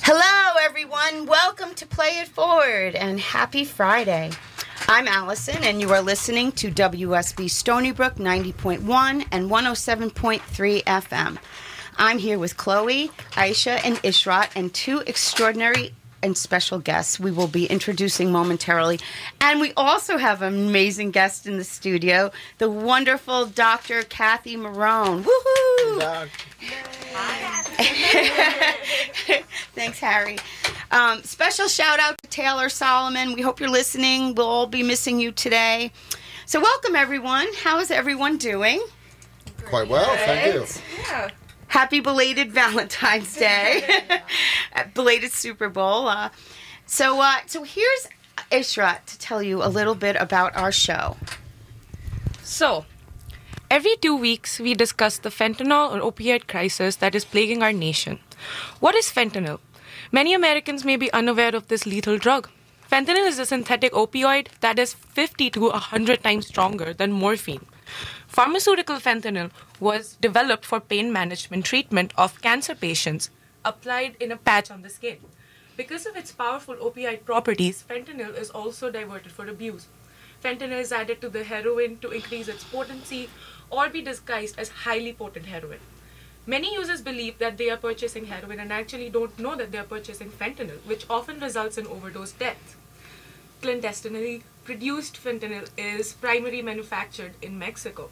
Hello, everyone. Welcome to Play It Forward, and happy Friday. I'm Allison, and you are listening to WUSB Stony Brook 90.1 and 107.3 FM. I'm here with Chloe, Aisha, and Ishrat, and two extraordinary and special guests we will be introducing momentarily. And we also have an amazing guest in the studio, the wonderful Dr. Kathy Marone. Woohoo! Thanks, Harry. Special shout out to Taylor Solomon. We hope you're listening. We'll all be missing you today. So welcome, everyone. How is everyone doing? Quite well, thank you. Yeah. Happy belated Valentine's Day. Belated Super Bowl. So here's Ishrat to tell you a little bit about our show. So, every 2 weeks, we discuss the fentanyl or opioid crisis that is plaguing our nation. What is fentanyl? Many Americans may be unaware of this lethal drug. Fentanyl is a synthetic opioid that is 50 to 100 times stronger than morphine. Pharmaceutical fentanyl was developed for pain management treatment of cancer patients, applied in a patch on the skin. Because of its powerful opioid properties, fentanyl is also diverted for abuse. Fentanyl is added to the heroin to increase its potency or be disguised as highly potent heroin. Many users believe that they are purchasing heroin and actually don't know that they are purchasing fentanyl, which often results in overdose deaths. Clandestinely produced fentanyl is primarily manufactured in Mexico.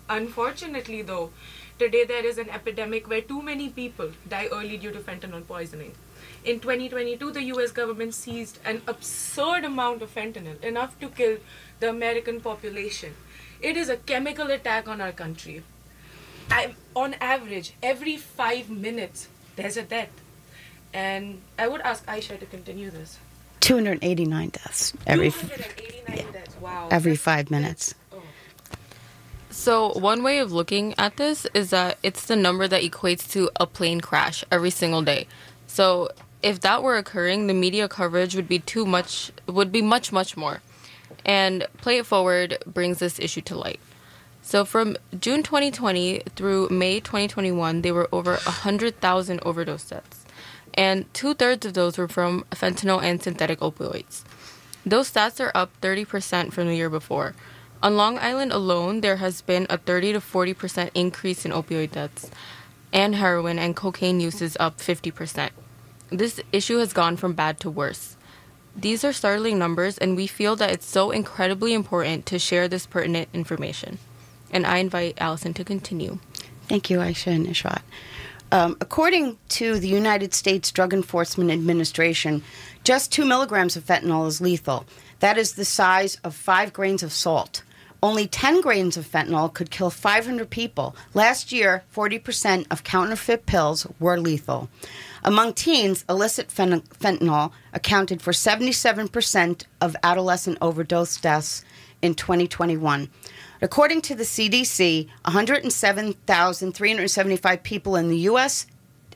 Unfortunately, though, today there is an epidemic where too many people die early due to fentanyl poisoning. In 2022, the US government seized an absurd amount of fentanyl, enough to kill the American population. It is a chemical attack on our country. On average, every 5 minutes, there's a death. And I would ask Aisha to continue this. 289 deaths every 289 deaths. Wow. Every 5 minutes. So one way of looking at this is that it's the number that equates to a plane crash every single day. So if that were occurring, the media coverage would be much more. And Play It Forward brings this issue to light. So from June 2020 through May 2021, there were over 100,000 overdose deaths. And 2/3 of those were from fentanyl and synthetic opioids. Those stats are up 30% from the year before. On Long Island alone, there has been a 30 to 40% increase in opioid deaths, and heroin and cocaine use is up 50%. This issue has gone from bad to worse. These are startling numbers, and we feel that it's so incredibly important to share this pertinent information. And I invite Allison to continue. Thank you, Aisha and Ishrat. According to the United States Drug Enforcement Administration, just 2 milligrams of fentanyl is lethal. That is the size of 5 grains of salt. Only 10 grains of fentanyl could kill 500 people. Last year, 40% of counterfeit pills were lethal. Among teens, illicit fentanyl accounted for 77% of adolescent overdose deaths in 2021. According to the CDC, 107,375 people in the U.S.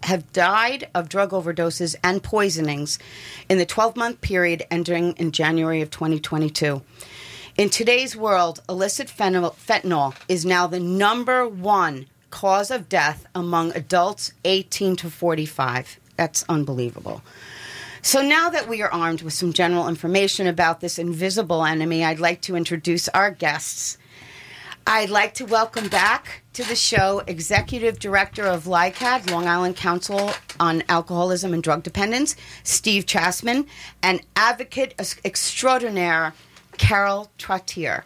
have died of drug overdoses and poisonings in the 12-month period ending in January of 2022. In today's world, illicit fentanyl is now the number 1 cause of death among adults 18 to 45. That's unbelievable. So now that we are armed with some general information about this invisible enemy, I'd like to introduce our guests. I'd like to welcome back to the show Executive Director of LICAD, Long Island Council on Alcoholism and Drug Dependence, Steve Chassman, and Advocate extraordinaire, Carole Trottere.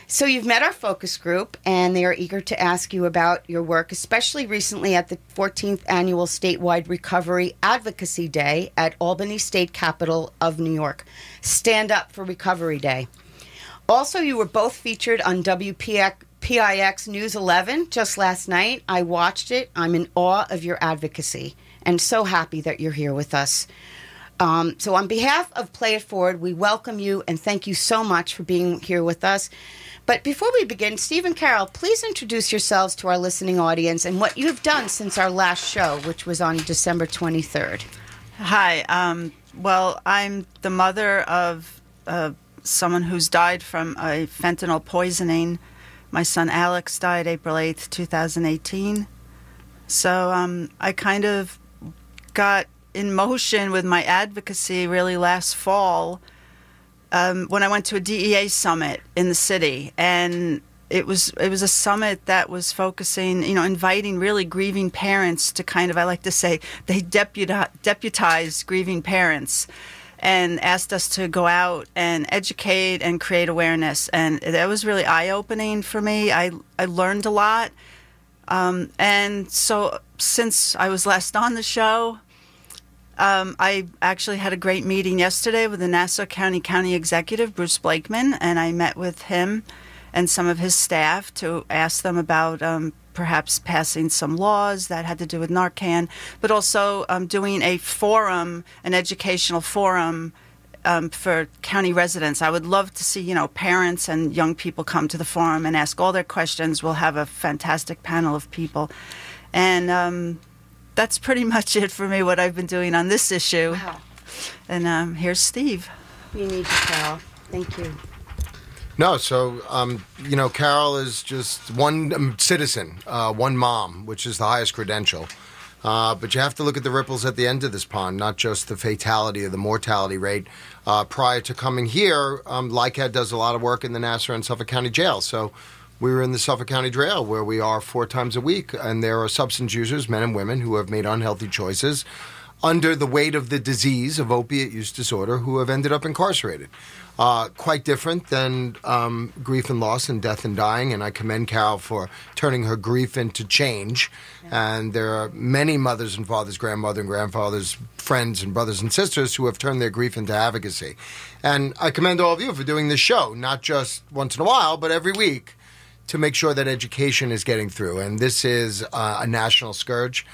So you've met our focus group, and they are eager to ask you about your work, especially recently at the 14th Annual Statewide Recovery Advocacy Day at Albany State Capitol of New York. Stand up for Recovery Day. Also, you were both featured on WPIX News 11 just last night. I watched it. I'm in awe of your advocacy and so happy that you're here with us. So on behalf of Play It Forward, we welcome you and thank you so much for being here with us. But before we begin, Steve and Carole, please introduce yourselves to our listening audience and what you've done since our last show, which was on December 23rd. Hi. Well, I'm the mother of someone who's died from a fentanyl poisoning. My son Alex died April 8th, 2018. So I kind of got in motion with my advocacy really last fall when I went to a DEA summit in the city, and it was a summit that was focusing, inviting really grieving parents to kind of, I like to say, they deputized grieving parents and asked us to go out and educate and create awareness. And that was really eye-opening for me. I learned a lot. And so since I was last on the show, I actually had a great meeting yesterday with the Nassau County Executive, Bruce Blakeman, and I met with him and some of his staff to ask them about perhaps passing some laws that had to do with Narcan, but also doing a forum, an educational forum for county residents. I would love to see, parents and young people come to the forum and ask all their questions. We'll have a fantastic panel of people. And that's pretty much it for me, what I've been doing on this issue. Wow. And here's Steve. We need you, Carole. Thank you. No, so, Carole is just one citizen, one mom, which is the highest credential. But you have to look at the ripples at the end of this pond, not just the fatality or the mortality rate. Prior to coming here, LICAD does a lot of work in the Nassau and Suffolk County Jail. So we were in the Suffolk County Jail where we are 4 times a week. And there are substance users, men and women, who have made unhealthy choices under the weight of the disease of opiate use disorder who have ended up incarcerated. Quite different than grief and loss and death and dying, and I commend Carole for turning her grief into change. Yeah. And there are many mothers and fathers, grandmother and grandfathers, friends and brothers and sisters who have turned their grief into advocacy. And I commend all of you for doing this show, not just once in a while, but every week, to make sure that education is getting through. And this is a national scourge.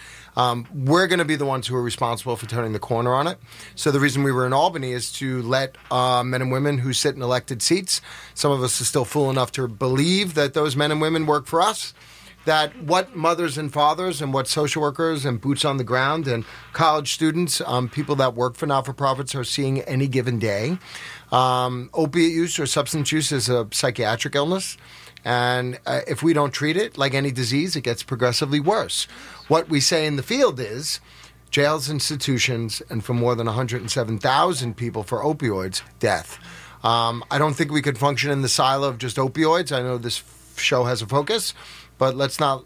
We're going to be the ones who are responsible for turning the corner on it. So the reason we were in Albany is to let men and women who sit in elected seats, some of us are still fool enough to believe that those men and women work for us, that what mothers and fathers and what social workers and boots on the ground and college students, people that work for not-for-profits are seeing any given day. Opiate use or substance use is a psychiatric illness. And if we don't treat it like any disease, it gets progressively worse. What we say in the field is jails, institutions, and for more than 107,000 people for opioids, death. I don't think we could function in the silo of just opioids. I know this show has a focus, but let's not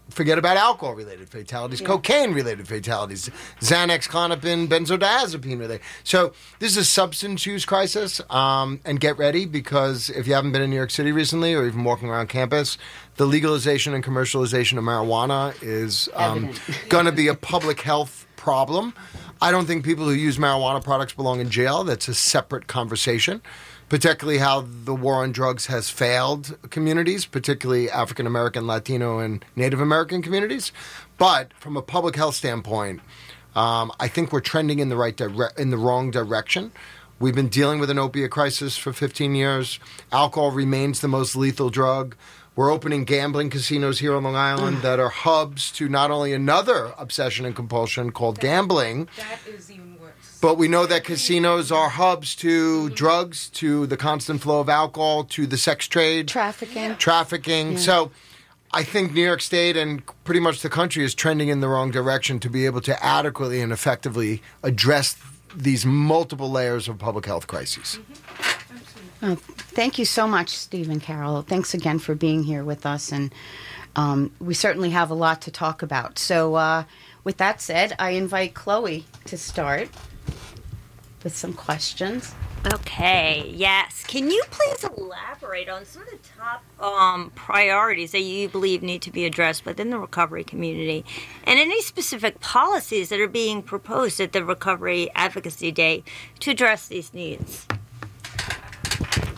forget about alcohol-related fatalities, cocaine-related fatalities, Xanax, Klonopin, benzodiazepine-related. So this is a substance use crisis, and get ready, because if you haven't been in New York City recently or even walking around campus, the legalization and commercialization of marijuana is going to be a public health problem. I don't think people who use marijuana products belong in jail. That's a separate conversation. Particularly how the war on drugs has failed communities, particularly African American, Latino, and Native American communities. But from a public health standpoint, I think we're trending in the wrong direction. We've been dealing with an opiate crisis for 15 years. Alcohol remains the most lethal drug. We're opening gambling casinos here on Long Island that are hubs to not only another obsession and compulsion called gambling. That is even worse. But we know that casinos are hubs to drugs, to the constant flow of alcohol, to the sex trade. Trafficking. Yeah. So I think New York State and pretty much the country is trending in the wrong direction to be able to adequately and effectively address these multiple layers of public health crises. Thank you so much, Steve and Carole. Thanks again for being here with us. And we certainly have a lot to talk about. So with that said, I invite Chloe to start with some questions. Okay, yes. Can you please elaborate on some of the top priorities that you believe need to be addressed within the recovery community, and any specific policies that are being proposed at the Recovery Advocacy Day to address these needs?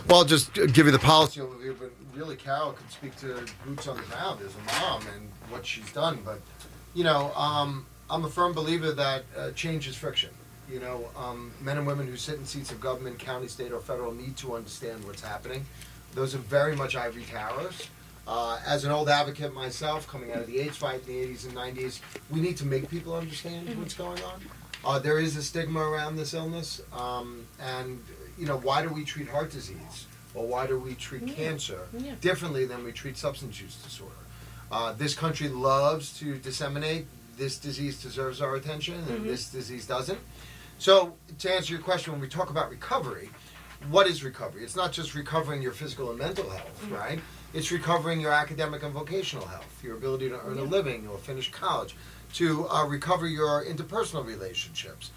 Well, I'll just give you the policy overview, but really Carole could speak to boots on the ground as a mom and what she's done. But, I'm a firm believer that change is friction. Men and women who sit in seats of government, county, state, or federal need to understand what's happening. Those are very much ivory towers. As an old advocate myself, coming out of the AIDS fight in the 80s and 90s, we need to make people understand what's going on. There is a stigma around this illness, and why do we treat heart disease or why do we treat cancer differently than we treat substance use disorder? This country loves to disseminate this disease deserves our attention and this disease doesn't. So to answer your question, when we talk about recovery, what is recovery? It's not just recovering your physical and mental health, right? It's recovering your academic and vocational health, your ability to earn a living or finish college, to recover your interpersonal relationships.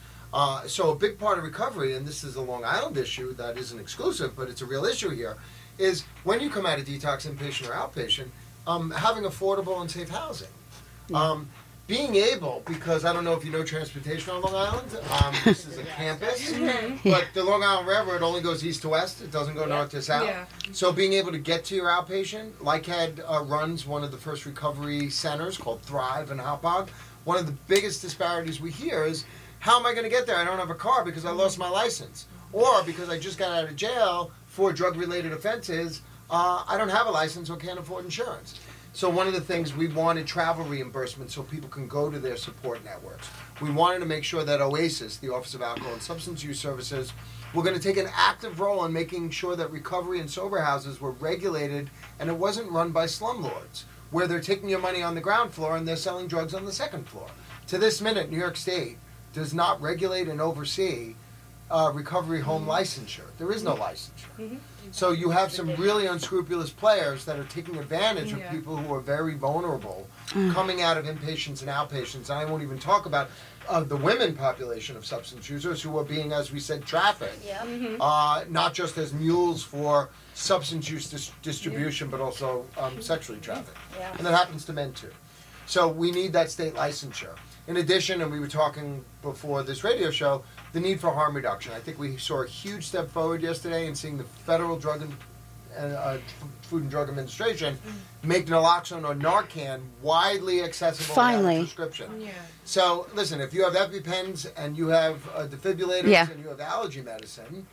So a big part of recovery, and this is a Long Island issue that isn't exclusive, but it's a real issue here, is when you come out of detox, inpatient or outpatient, having affordable and safe housing. Being able, because I don't know if you know transportation on Long Island, this is a campus, but the Long Island Railroad only goes east to west, it doesn't go north to south. So being able to get to your outpatient, LICAD runs one of the first recovery centers called Thrive in Hauppauge. One of the biggest disparities we hear is, how am I going to get there? I don't have a car because I lost my license. Or because I just got out of jail for drug-related offenses, I don't have a license or can't afford insurance. So one of the things, we wanted travel reimbursement so people can go to their support networks. We wanted to make sure that OASIS, the Office of Alcohol and Substance Use Services, were going to take an active role in making sure that recovery and sober houses were regulated and it wasn't run by slumlords, where they're taking your money on the ground floor and they're selling drugs on the second floor. To this minute, New York State does not regulate and oversee recovery home licensure. There is no licensure. So you have some really unscrupulous players that are taking advantage of people who are very vulnerable coming out of inpatients and outpatients. And I won't even talk about the women population of substance users who are being, as we said, trafficked. Not just as mules for substance use distribution, but also sexually trafficked. And that happens to men too. So we need that state licensure. In addition, and we were talking before this radio show, the need for harm reduction. I think we saw a huge step forward yesterday in seeing the Federal Drug and Food and Drug Administration make naloxone or Narcan widely accessible without a prescription. So, listen, if you have EpiPens and you have defibrillators and you have allergy medicine,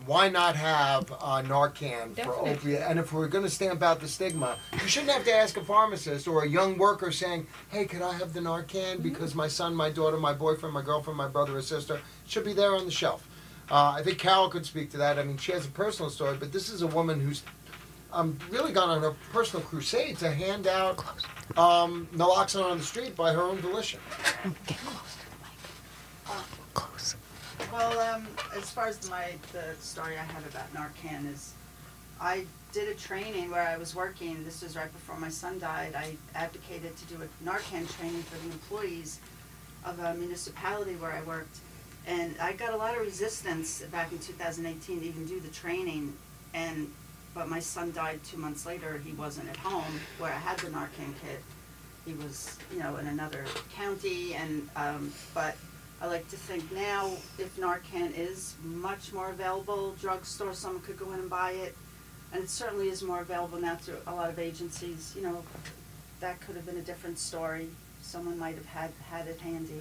why not have Narcan for opiate? And if we're going to stamp out the stigma, you shouldn't have to ask a pharmacist or a young worker saying, hey, could I have the Narcan because my son, my daughter, my boyfriend, my girlfriend, my brother or sister, it should be there on the shelf. I think Carole could speak to that. I mean, she has a personal story, but this is a woman who's really gone on a personal crusade to hand out naloxone on the street by her own volition. Get close to the mic. Close. Well, as far as the story I have about Narcan is, I did a training where I was working. This was right before my son died. I advocated to do a Narcan training for the employees of a municipality where I worked. And I got a lot of resistance back in 2018 to even do the training. But my son died 2 months later. He wasn't at home where I had the Narcan kit. He was, in another county. But I like to think now, if Narcan is much more available, drugstore, someone could go in and buy it, and it certainly is more available now through a lot of agencies. That could have been a different story. Someone might have had it handy.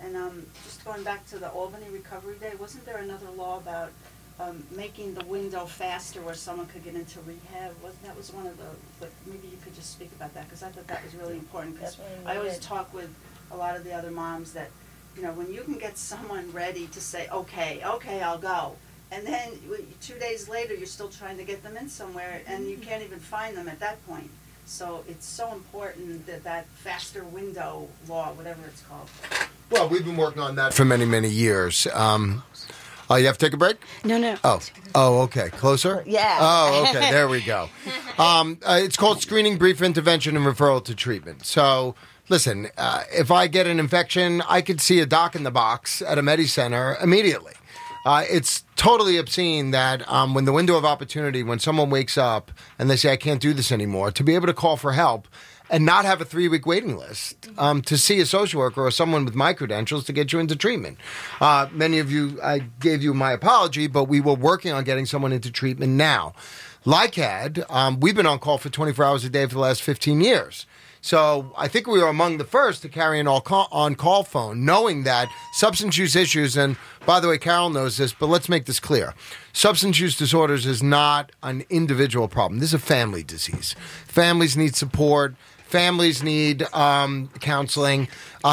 And just going back to the Albany Recovery Day, wasn't there another law about making the window faster where someone could get into rehab? That was one of but maybe you could just speak about that, because I thought that was really important, because I always talk with a lot of the other moms that, when you can get someone ready to say, okay, I'll go, and then 2 days later you're still trying to get them in somewhere, and you can't even find them at that point. So it's so important that faster window law, whatever it's called. Well, we've been working on that for many, many years. You have to take a break? No. Oh, okay. Closer? Yeah. Oh, okay. There we go. It's called screening, brief intervention, and referral to treatment. So, listen, if I get an infection, I could see a doc in the box at a Medi-Center immediately. It's totally obscene that when the window of opportunity, when someone wakes up and they say, I can't do this anymore, to be able to call for help and not have a 3-week waiting list to see a social worker or someone with my credentials to get you into treatment. Many of you, I gave you my apology, but we were working on getting someone into treatment now. LICAD, we've been on call for 24 hours a day for the last 15 years. So I think we were among the first to carry an on-call phone, knowing that substance use issues, and by the way, Carole knows this, but let's make this clear. Substance use disorders is not an individual problem. This is a family disease. Families need support. Families need counseling.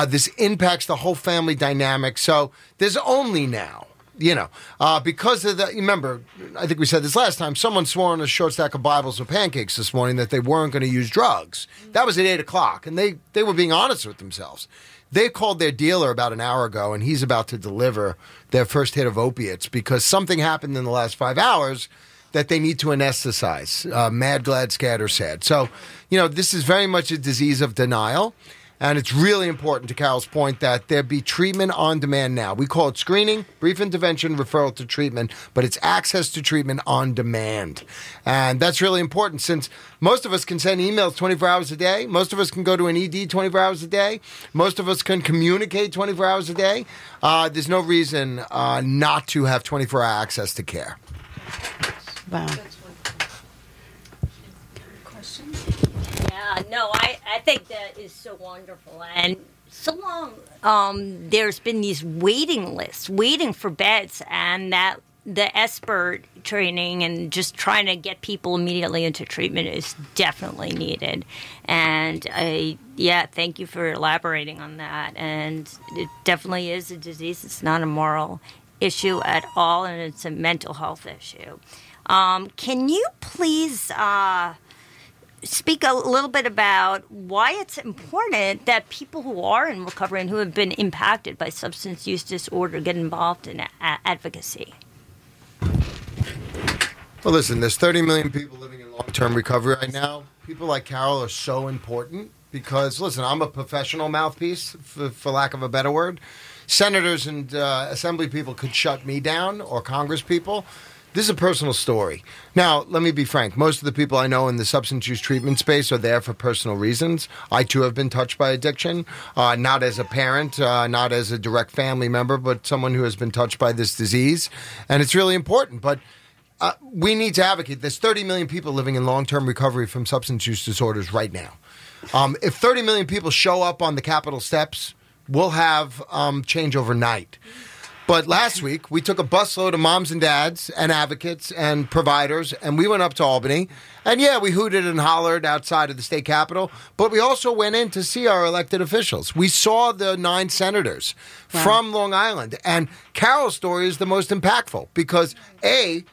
This impacts the whole family dynamic. So there's only now because of that. Remember, I think we said this last time. Someone swore on a short stack of Bibles or pancakes this morning that they weren't going to use drugs. That was at 8 o'clock, and they were being honest with themselves. They called their dealer about an hour ago, and he's about to deliver their first hit of opiates because something happened in the last 5 hours that they need to anesthetize. Mad, glad, scared, or sad. So, this is very much a disease of denial. And it's really important, to Carole's point, that there be treatment on demand now. We call it screening, brief intervention, referral to treatment, but it's access to treatment on demand. And that's really important since most of us can send emails 24 hours a day. Most of us can go to an ED 24 hours a day. Most of us can communicate 24 hours a day. There's no reason not to have 24-hour access to care. Wow. No, I think that is so wonderful. And so long, there's been these waiting lists, waiting for beds, and that the expert training and just trying to get people immediately into treatment is definitely needed. And thank you for elaborating on that. And it definitely is a disease. It's not a moral issue at all, and it's a mental health issue. Can you please speak a little bit about why it's important that people who are in recovery and who have been impacted by substance use disorder get involved in advocacy? Well, listen, there's 30 million people living in long-term recovery right now. People like Carole are so important because, listen, I'm a professional mouthpiece, for lack of a better word. Senators and assembly people could shut me down, or Congress people. This is a personal story. Now, let me be frank. Most of the people I know in the substance use treatment space are there for personal reasons. I, too, have been touched by addiction, not as a parent, not as a direct family member, but someone who has been touched by this disease. And it's really important. But we need to advocate. There's 30 million people living in long-term recovery from substance use disorders right now. If 30 million people show up on the Capitol steps, we'll have change overnight. But last week, we took a busload of moms and dads and advocates and providers, and we went up to Albany. And yeah, we hooted and hollered outside of the state capitol, but we also went in to see our elected officials. We saw the 9 senators from Long Island. And Carole's story is the most impactful because, A,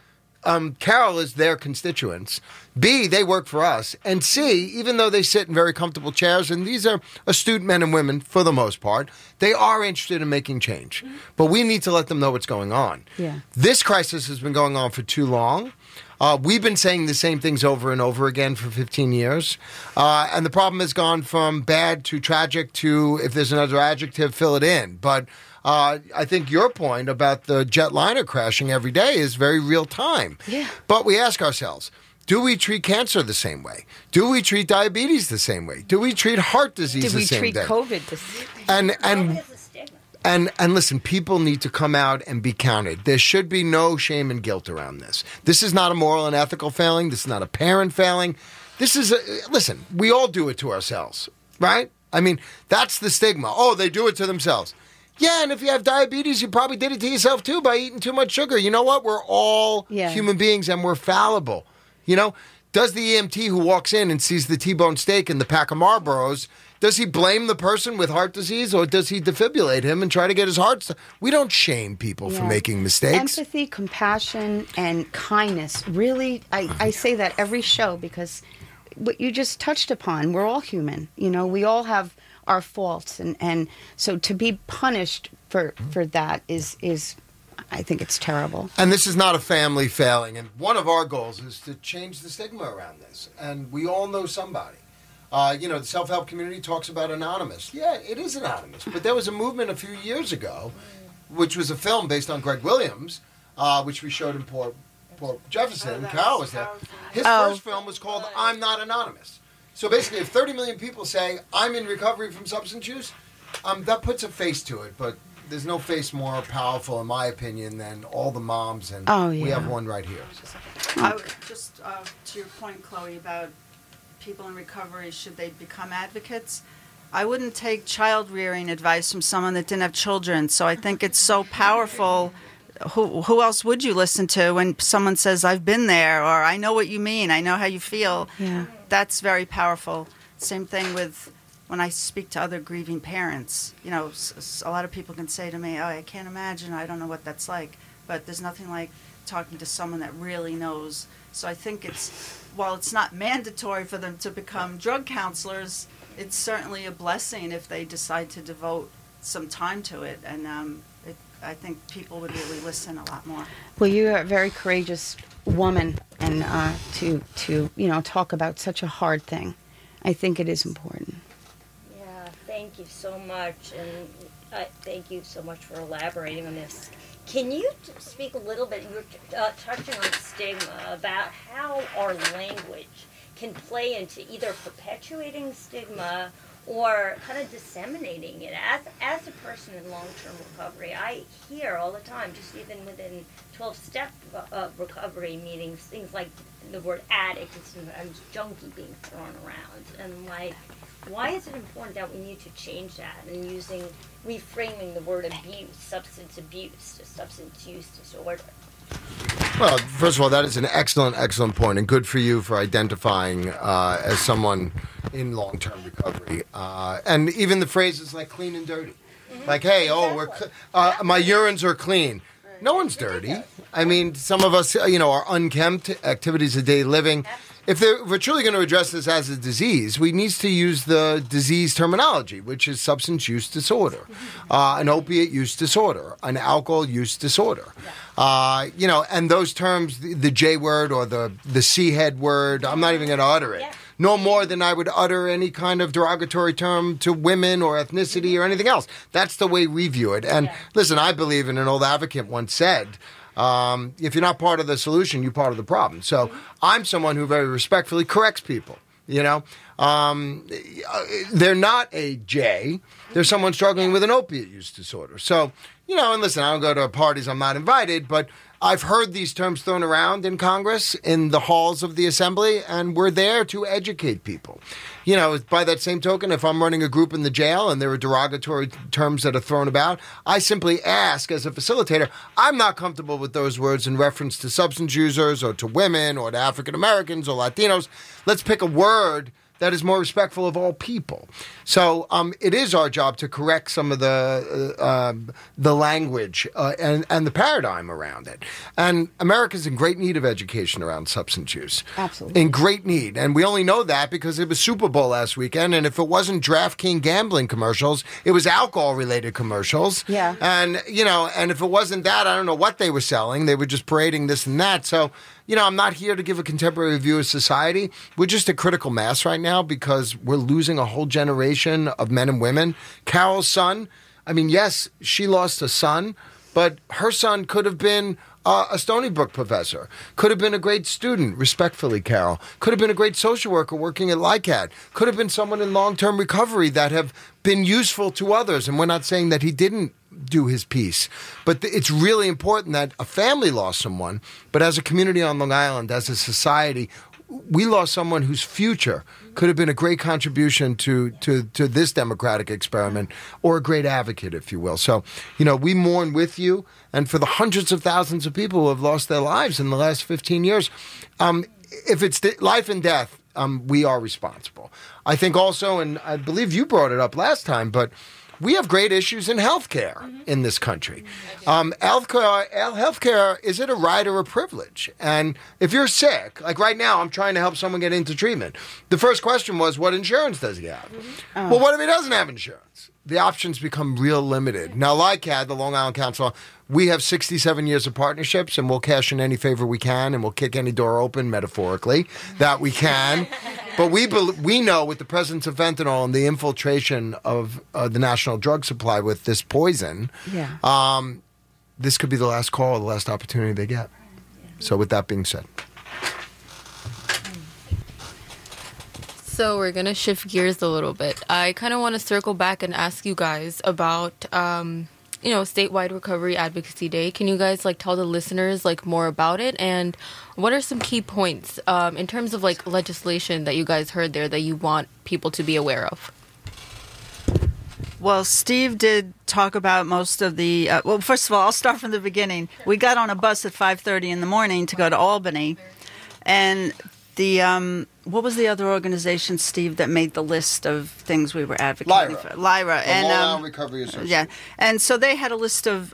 Carole is their constituents. B, they work for us. And C, even though they sit in very comfortable chairs, and these are astute men and women for the most part, they are interested in making change. But we need to let them know what's going on. Yeah. This crisis has been going on for too long. We've been saying the same things over and over again for 15 years. And the problem has gone from bad to tragic to, if there's another adjective, fill it in. But I think your point about the jetliner crashing every day is very real time. Yeah. But we ask ourselves, do we treat cancer the same way? Do we treat diabetes the same way? Do we treat heart disease the same way? Do we treat COVID the same way? And listen, people need to come out and be counted. There should be no shame and guilt around this. This is not a moral and ethical failing. This is not a parent failing. This is, listen, we all do it to ourselves, right? I mean, that's the stigma. Oh, they do it to themselves. Yeah, and if you have diabetes, you probably did it to yourself too by eating too much sugar. You know what? We're all human beings and we're fallible. Does the EMT who walks in and sees the T-bone steak and the pack of Marlboros, does he blame the person with heart disease or does he defibrillate him and try to get his heart? We don't shame people for making mistakes. Empathy, compassion, and kindness. Really, I say that every show because what you just touched upon, we're all human. We all have our faults. And so to be punished for that is I think it's terrible. And this is not a family failing. And one of our goals is to change the stigma around this. And we all know somebody. The self-help community talks about anonymous. Yeah, it is anonymous. But there was a movement a few years ago, which was a film based on Greg Williams, which we showed in Port Jefferson. Carole was there. His first film was called I'm Not Anonymous. So basically, if 30 million people say, I'm in recovery from substance use, that puts a face to it. But there's no face more powerful, in my opinion, than all the moms, and we have one right here. Just to your point, Chloe, about people in recovery, should they become advocates? I wouldn't take child-rearing advice from someone that didn't have children, so I think it's so powerful. Who else would you listen to when someone says, I've been there, or I know what you mean, I know how you feel? Yeah. That's very powerful. Same thing with when I speak to other grieving parents. A lot of people can say to me, oh, I can't imagine, I don't know what that's like. but there's nothing like talking to someone that really knows. So I think while it's not mandatory for them to become drug counselors, it's certainly a blessing if they decide to devote some time to it. And I think people would really listen a lot more. Well, you are a very courageous woman, and to talk about such a hard thing, I think it is important. Yeah, thank you so much, and thank you so much for elaborating on this. Can you speak a little bit, you were touching on stigma, about how our language can play into either perpetuating stigma or kind of disseminating it. As a person in long-term recovery, I hear all the time, just even within 12-step recovery meetings, things like the word addict and sometimes junkie being thrown around. And like, why is it important that we need to change that and reframing the word abuse, substance abuse, to substance use disorder? Well, first of all, that is an excellent point, and good for you for identifying as someone in long-term recovery. And even the phrases like clean and dirty. Mm-hmm. Like, hey, my urines are clean. No one's dirty. I mean, some of us, are unkempt, activities of daily living. If we're truly going to address this as a disease, we need to use the disease terminology, which is substance use disorder, an opiate use disorder, an alcohol use disorder. And those terms, the J word or the C head word, I'm not even going to utter it. Yeah. No more than I would utter any kind of derogatory term to women or ethnicity or anything else. That's the way we view it. And listen, I believe in an old advocate once said, if you're not part of the solution, you're part of the problem. So I'm someone who very respectfully corrects people. They're not a J. They're someone struggling with an opiate use disorder. So, and listen, I don't go to parties I'm not invited, but I've heard these terms thrown around in Congress, in the halls of the Assembly, and we're there to educate people. By that same token, if I'm running a group in the jail and there are derogatory terms that are thrown about, I simply ask as a facilitator, I'm not comfortable with those words in reference to substance users or to women or to African Americans or Latinos. Let's pick a word that is more respectful of all people. So it is our job to correct some of the language and the paradigm around it. And America's in great need of education around substance use. Absolutely. In great need. And we only know that because it was Super Bowl last weekend, and if it wasn't DraftKings gambling commercials, it was alcohol-related commercials. Yeah. And, and if it wasn't that, I don't know what they were selling. They were just parading this and that. So, I'm not here to give a contemporary view of society. We're just a critical mass right now because we're losing a whole generation of men and women. Carole's son, yes, she lost a son, but her son could have been a Stony Brook professor, could have been a great student, respectfully, Carole, could have been a great social worker working at LICAT, could have been someone in long-term recovery that have been useful to others. And we're not saying that he didn't do his piece. But it's really important that a family lost someone, but as a community on Long Island, as a society, we lost someone whose future could have been a great contribution to this democratic experiment, or a great advocate, if you will. So, we mourn with you, and for the hundreds of thousands of people who have lost their lives in the last 15 years, if it's life and death, we are responsible. I think also, and I believe you brought it up last time, but we have great issues in healthcare in this country. Healthcare, is it a right or a privilege? And if you're sick, like right now, I'm trying to help someone get into treatment. The first question was, what insurance does he have? Well, what if he doesn't have insurance? The options become real limited. Now, LICAD, the Long Island Council, we have 67 years of partnerships, and we'll cash in any favor we can, and we'll kick any door open, metaphorically, that we can. But we know with the presence of fentanyl and the infiltration of the national drug supply with this poison, this could be the last call, the last opportunity they get. So with that being said. So we're going to shift gears a little bit. I kind of want to circle back and ask you guys about, Statewide Recovery Advocacy Day. Can you guys, tell the listeners, more about it? And what are some key points in terms of, legislation that you guys heard there that you want people to be aware of? Well, Steve did talk about most of the... well, first of all, I'll start from the beginning. We got on a bus at 5:30 in the morning to go to Albany, and what was the other organization, Steve, that made the list of things we were advocating for? Lyra. The Long Island Recovery Association. Yeah, and so they had a list of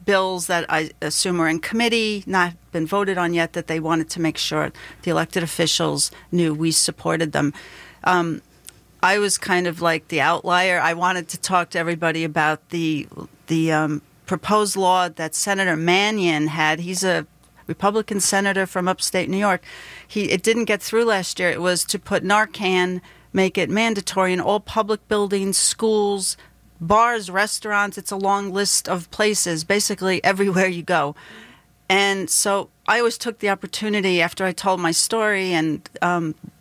bills that I assume are in committee, not been voted on yet, that they wanted to make sure the elected officials knew we supported them. I was kind of like the outlier. I wanted to talk to everybody about the proposed law that Senator Mannion had. He's a Republican senator from upstate New York. It didn't get through last year. It was to put Narcan, make it mandatory in all public buildings, schools, bars, restaurants. It's a long list of places, basically everywhere you go. And so I always took the opportunity after I told my story and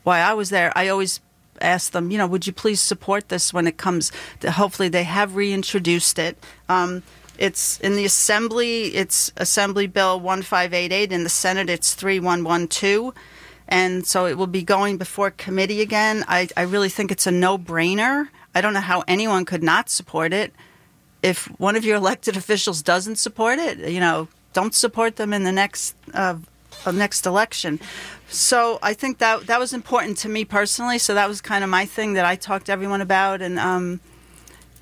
why I was there. I always asked them, would you please support this when it comes? Hopefully they have reintroduced it. It's in the Assembly, it's Assembly Bill 1588. In the Senate, it's 3112. And so it will be going before committee again. I really think it's a no-brainer. I don't know how anyone could not support it. If one of your elected officials doesn't support it, don't support them in the next election. So I think that was important to me personally. So that was kind of my thing that I talked to everyone about.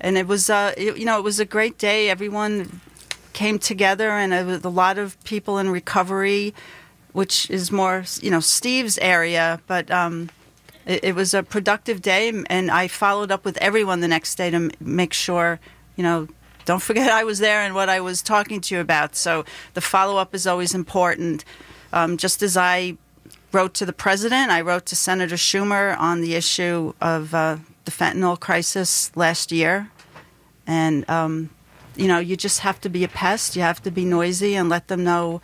And it was, it was a great day. Everyone came together, and it was a lot of people in recovery, which is more, Steve's area. But it was a productive day, and I followed up with everyone the next day to make sure, don't forget I was there and what I was talking to you about. So the follow-up is always important. Just as I wrote to the president, I wrote to Senator Schumer on the issue of the fentanyl crisis last year. And, you just have to be a pest. You have to be noisy and let them know.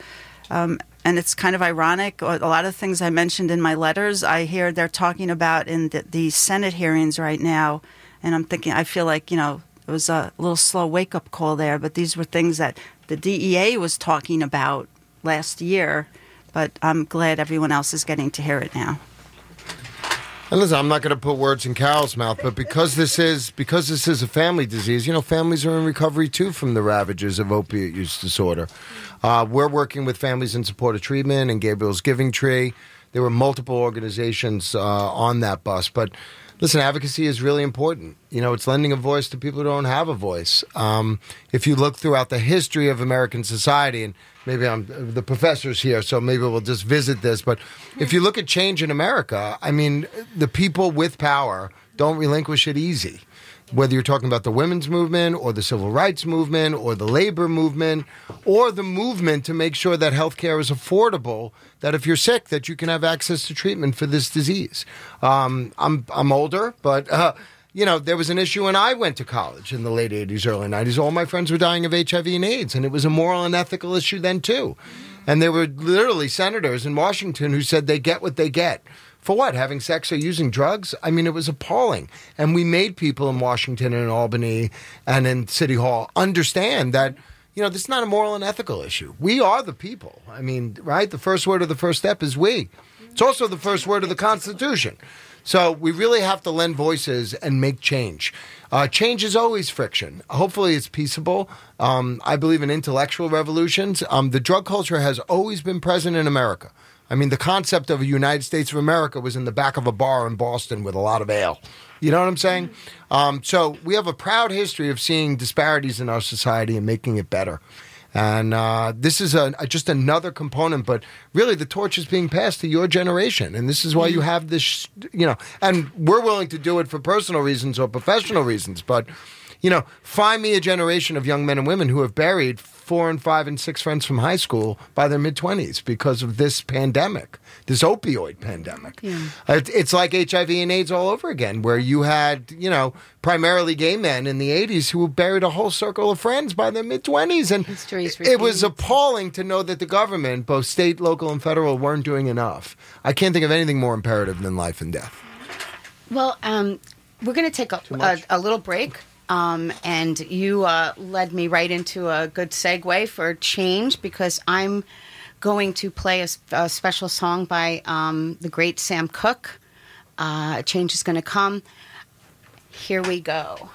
And it's kind of ironic. A lot of things I mentioned in my letters, I hear they're talking about in the Senate hearings right now. And I'm thinking, I feel like, it was a little slow wake-up call there. But these were things that the DEA was talking about last year. But I'm glad everyone else is getting to hear it now. And listen, I'm not going to put words in Carole's mouth, but because this is a family disease, families are in recovery too from the ravages of opiate use disorder. We're working with Families in Support of Treatment and Gabriel's Giving Tree. There were multiple organizations on that bus, but listen, advocacy is really important. It's lending a voice to people who don't have a voice. If you look throughout the history of American society, and maybe the professor's here, so maybe we'll just visit this. But if you look at change in America, the people with power don't relinquish it easy. Whether you're talking about the women's movement or the civil rights movement or the labor movement or the movement to make sure that health care is affordable, that if you're sick, that you can have access to treatment for this disease. I'm older, but there was an issue when I went to college in the late 80s, early 90s. All my friends were dying of HIV and AIDS, and it was a moral and ethical issue then, too. And there were literally senators in Washington who said they get what they get. For what? Having sex or using drugs? It was appalling. And we made people in Washington and in Albany and in City Hall understand that, this is not a moral and ethical issue. We are the people. Right? The first word of the first step is we. It's also the first word of the Constitution. So we really have to lend voices and make change. Change is always friction. Hopefully it's peaceable. I believe in intellectual revolutions. The drug culture has always been present in America. The concept of a United States of America was in the back of a bar in Boston with a lot of ale. You know what I'm saying? So we have a proud history of seeing disparities in our society and making it better. And this is just another component, but really the torch is being passed to your generation. And this is why you have this, and we're willing to do it for personal reasons or professional reasons. But, find me a generation of young men and women who have buried 4 and 5 and 6 friends from high school by their mid-20s because of this pandemic, this opioid pandemic. Yeah. It's like HIV and AIDS all over again, where you had, primarily gay men in the 80s who buried a whole circle of friends by their mid-20s. And it was appalling to know that the government, both state, local, and federal, weren't doing enough. I can't think of anything more imperative than life and death. Well, we're going to take a little break. And you led me right into a good segue for change, because I'm going to play a special song by the great Sam Cooke. Change is going to come. Here we go.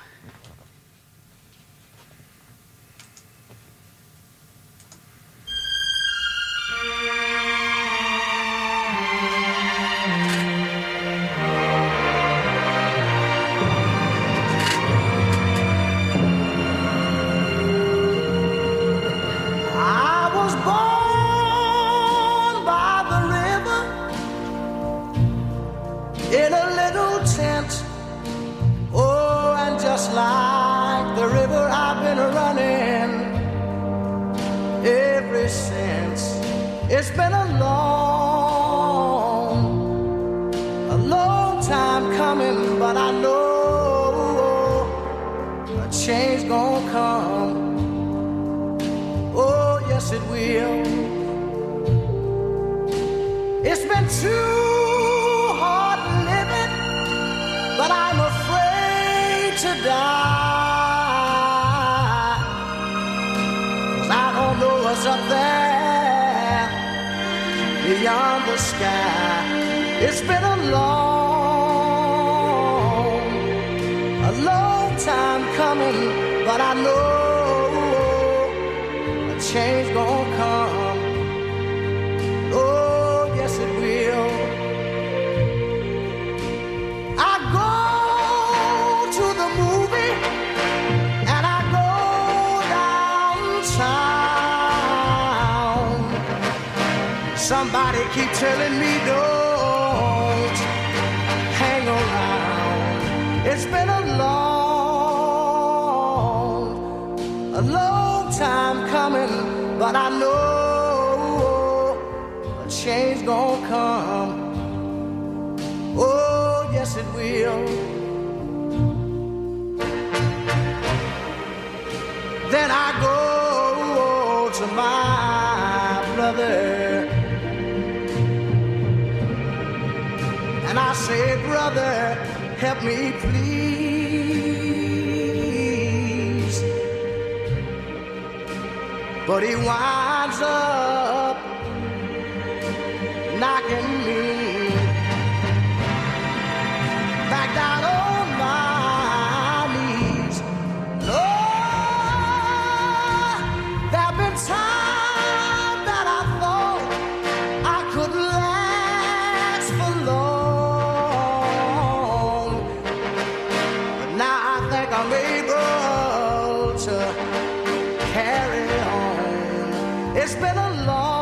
since. It's been a long time coming, but I know a change gonna come. Oh, yes it will. It's been too hard living, but I'm afraid to die. 'Cause I don't know what's up there beyond the sky. It's been a long time coming, but I know a change gonna come. Oh, yes it will. I go to the movie and I go downtown. Somebody keep telling me don't hang around. It's been a long time coming, but I know a change gonna come. Oh, yes it will. Then I go to my brother and I say, brother, help me please. But he winds up knocking me back down on my knees. Lord, there've been times that I thought I could last for long, but now I think I'm able to carry on. It's been a long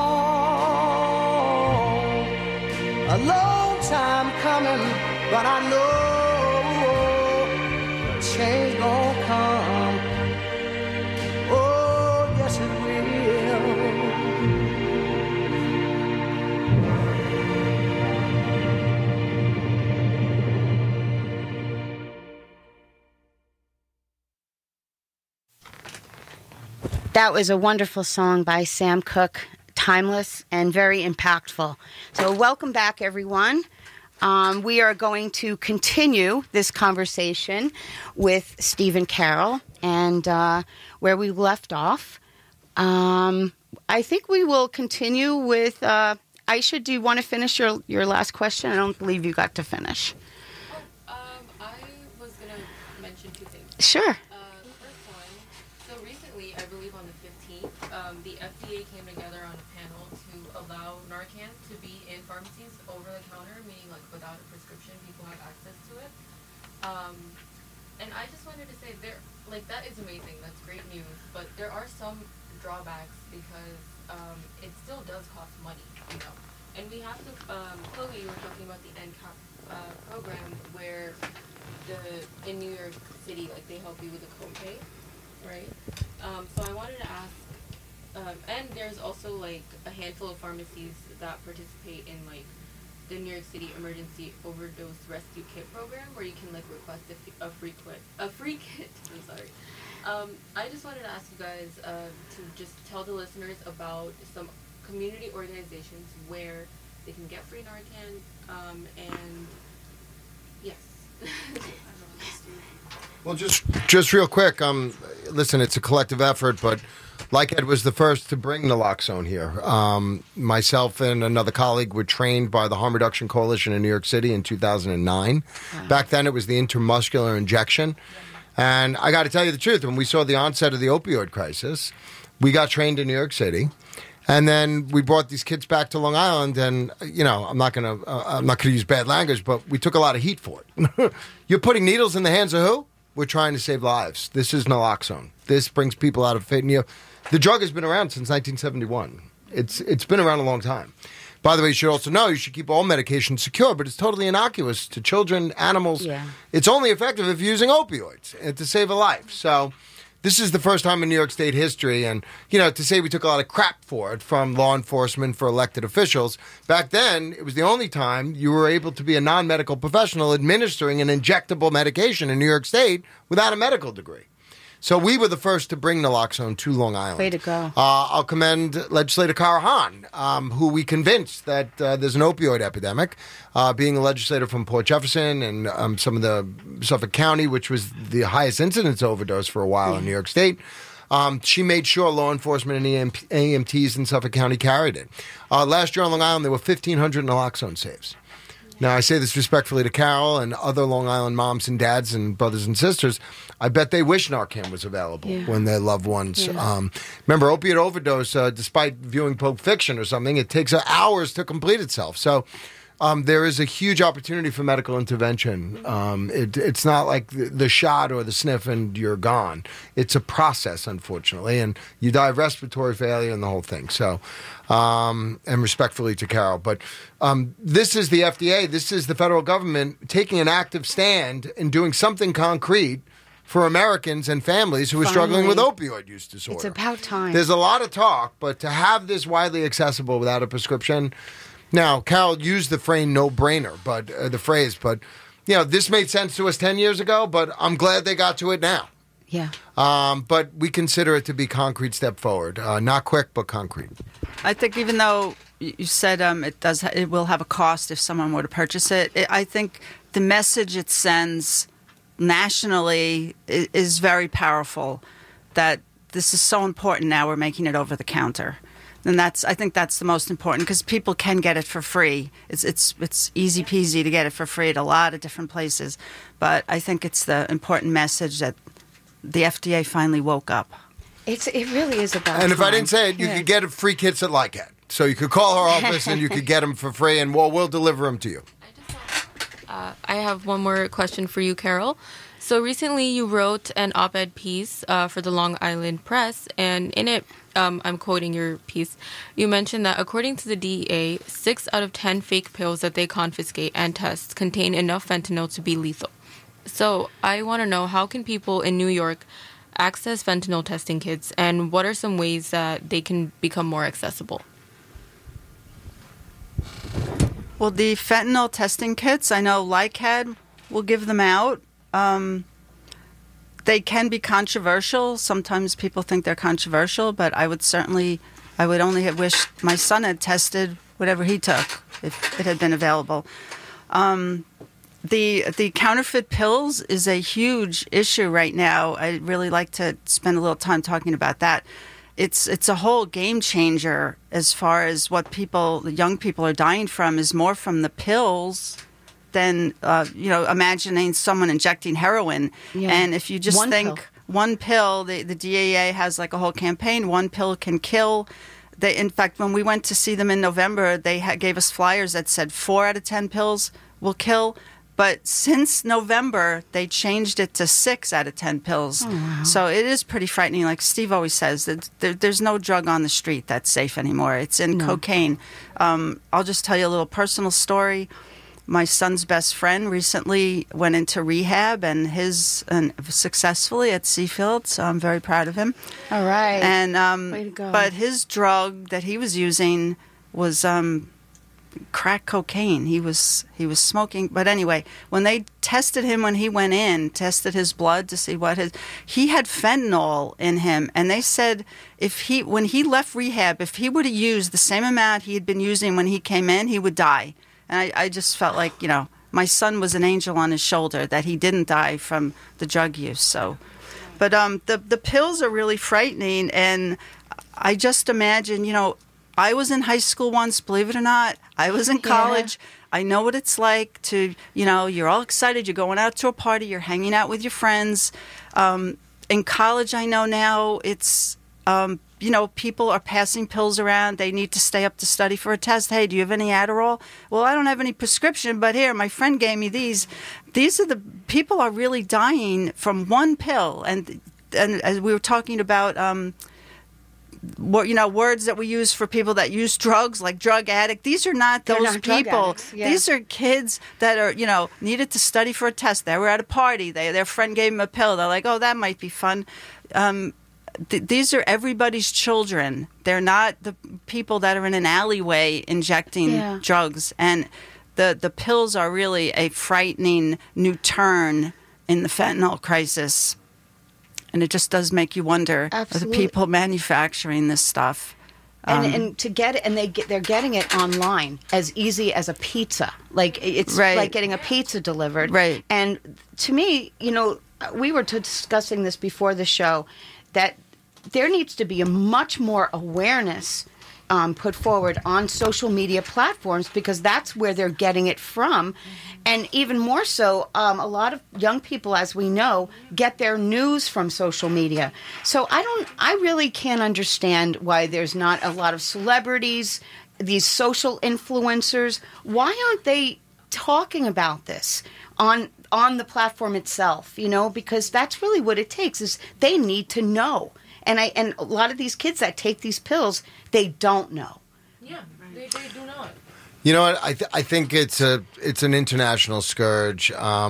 time coming, but I know a change gonna come. Oh, yes it will. That was a wonderful song by Sam Cooke, timeless and very impactful. So welcome back, everyone. We are going to continue this conversation with Steve and Carole, and where we left off. I think we will continue with Aisha. Do you want to finish your last question? I don't believe you got to finish. I was going to mention two things. Sure. First one, so recently, I believe on the 15th, the FDA came together on a panel to allow Narcan to be in pharmacies over the counter, meaning like without a prescription, people have access to it. And I just wanted to say that is amazing. That's great news. But there are some drawbacks because it still does cost money, you know. And we have to, Chloe, you were talking about the NCAP program where in New York City, like they help you with a copay, right? So I wanted to ask, and there's also like a handful of pharmacies that participate in like the New York City Emergency Overdose Rescue Kit program, where you can like request a free kit. I'm sorry. I just wanted to ask you guys to just tell the listeners about some community organizations where they can get free Narcan, and yes. Well, just real quick, listen, it's a collective effort, but like Ed was the first to bring naloxone here. Myself and another colleague were trained by the Harm Reduction Coalition in New York City in 2009. Back then, it was the intramuscular injection. And I got to tell you the truth, when we saw the onset of the opioid crisis, we got trained in New York City. And then we brought these kids back to Long Island, and you know, I'm not gonna use bad language, but we took a lot of heat for it. You're putting needles in the hands of who? We're trying to save lives. This is naloxone. This brings people out of fentanyl. The drug has been around since 1971. It's been around a long time. By the way, you should also know you should keep all medications secure, but it's totally innocuous to children, animals. Yeah. It's only effective if you're using opioids to save a life. So this is the first time in New York State history, and, to say we took a lot of crap for it from law enforcement, for elected officials, back then, it was the only time you were able to be a non-medical professional administering an injectable medication in New York State without a medical degree. So we were the first to bring naloxone to Long Island. Way to go. I'll commend Legislator Cara Hahn, who we convinced that there's an opioid epidemic, being a legislator from Port Jefferson and some of the Suffolk County, which was the highest incidence overdose for a while in New York State. She made sure law enforcement and AMTs in Suffolk County carried it. Last year on Long Island, there were 1,500 naloxone saves. Now, I say this respectfully to Carole and other Long Island moms and dads and brothers and sisters. I bet they wish Narcan was available when their loved ones. Remember, opiate overdose, despite viewing Pulp Fiction or something, it takes hours to complete itself. So there is a huge opportunity for medical intervention. It's not like the shot or the sniff and you're gone. It's a process, unfortunately, and you die of respiratory failure and the whole thing. So, and respectfully to Carole, but this is the FDA, this is the federal government taking an active stand and doing something concrete for Americans and families who are struggling with opioid use disorder. It's about time. There's a lot of talk, but to have this widely accessible without a prescription. Now, Carole used the phrase "no-brainer," but this made sense to us 10 years ago. But I'm glad they got to it now. Yeah. But we consider it to be a concrete step forward, not quick, but concrete. I think even though you said it will have a cost if someone were to purchase it, I think the message it sends nationally is very powerful. That this is so important now. We're making it over the counter. And I think that's the most important because people can get it for free. It's easy peasy to get it for free at a lot of different places. But I think it's the important message that the FDA finally woke up. It really is about And if time. I didn't say it, you could get free kits at Lycat. So you could call our office and you could get them for free, and we'll deliver them to you. I have one more question for you, Carole. So recently you wrote an op-ed piece for the Long Island Press, and in it, I'm quoting your piece, you mentioned that according to the DEA, 6 out of 10 fake pills that they confiscate and test contain enough fentanyl to be lethal. So I want to know, how can people in New York access fentanyl testing kits, and what are some ways that they can become more accessible? Well, the fentanyl testing kits, I know LICAD will give them out. They can be controversial. Sometimes people think they're controversial, but I would only have wished my son had tested whatever he took if it had been available. The counterfeit pills is a huge issue right now. I'd really like to spend a little time talking about that. It's a whole game changer as far as what the young people are dying from is more from the pills than, imagining someone injecting heroin. Yeah. And if you just one pill, the DEA has like a whole campaign, one pill can kill. In fact, when we went to see them in November, they gave us flyers that said 4 out of 10 pills will kill. But since November, they changed it to 6 out of 10 pills. Oh, wow. So it is pretty frightening. Like Steve always says, that there's no drug on the street that's safe anymore. It's in cocaine. I'll just tell you a little personal story. My son's best friend recently went into rehab and successfully at Seafield, so I'm very proud of him. All right. And way to go. But his drug that he was using was crack cocaine. He was smoking. But anyway, when they tested him when he went in, tested his blood to see he had fentanyl in him, and they said when he left rehab, if he would have used the same amount he had been using when he came in, he would die. And I just felt like, my son was an angel on his shoulder that he didn't die from the drug use. So, but the pills are really frightening, and I just imagine, I was in high school once, believe it or not. I was in college. Yeah. I know what it's like to, you're all excited. You're going out to a party. You're hanging out with your friends. In college, I know now it's, people are passing pills around. They need to stay up to study for a test. Hey, do you have any Adderall? Well, I don't have any prescription, but here, my friend gave me these. People are really dying from one pill. And as we were talking about words that we use for people that use drugs, like drug addict. These are not They're those not drug people. addicts, yeah. These are kids that are, needed to study for a test. They were at a party. Their friend gave them a pill. They're like, oh, that might be fun. These are everybody's children. They're not the people that are in an alleyway injecting drugs. And the pills are really a frightening new turn in the fentanyl crisis. And it just does make you wonder, Absolutely. the people manufacturing this stuff. And to get it, and they're getting it online as easy as a pizza. Like it's like getting a pizza delivered. Right. And to me, we were discussing this before the show, that there needs to be a much more awareness put forward on social media platforms, because that's where they're getting it from. And even more so, a lot of young people, as we know, get their news from social media. So I really can't understand why there's not a lot of celebrities, these social influencers. Why aren't they talking about this on the platform itself? Because that's really what it takes, is they need to know. And a lot of these kids that take these pills, they don't know. Yeah, they do not. You know what? I think it's an international scourge. I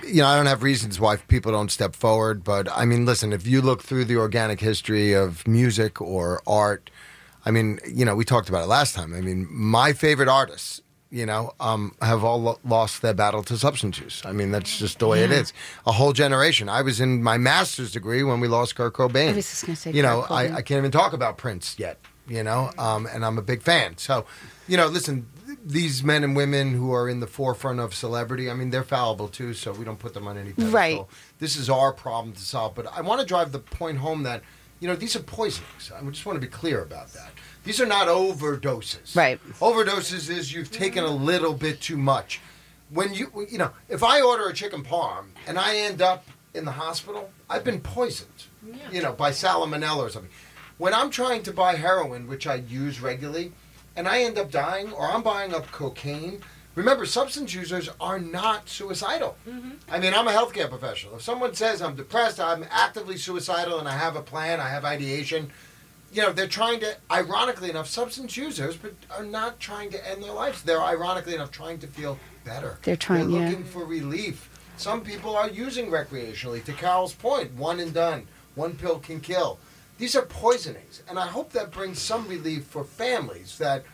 don't have reasons why people don't step forward, but I mean, listen, if you look through the organic history of music or art, I mean, we talked about it last time. I mean, my favorite artists, have all lost their battle to substance use. I mean, that's just the way it is. A whole generation. I was in my master's degree when we lost Kurt Cobain. I was just going to say Kurt Cobain. I can't even talk about Prince yet, and I'm a big fan. So, listen, these men and women who are in the forefront of celebrity, I mean, they're fallible too, so we don't put them on any pedestal. Right. This is our problem to solve. But I want to drive the point home that, these are poisonings. I just want to be clear about that. These are not overdoses. Right. Overdoses is you've taken a little bit too much. When if I order a chicken parm and I end up in the hospital, I've been poisoned, by salmonella or something. When I'm trying to buy heroin, which I use regularly, and I end up dying, or I'm buying up cocaine, remember, substance users are not suicidal. Mm-hmm. I mean, I'm a healthcare professional. If someone says I'm depressed, I'm actively suicidal, and I have a plan, I have ideation, they're trying to, ironically enough, substance users, but are not trying to end their lives. They're, ironically enough, trying to feel better. They're looking for relief. Some people are using recreationally. To Carole's point, one and done. One pill can kill. These are poisonings. And I hope that brings some relief for families that,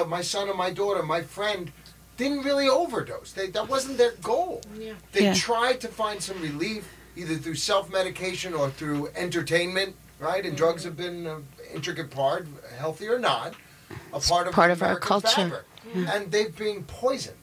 my son or my daughter, my friend, didn't really overdose. That wasn't their goal. Yeah. They tried to find some relief, either through self-medication or through entertainment. Right, and drugs have been an intricate part, healthy or not, a part of our culture. Fabric. And they're being poisoned.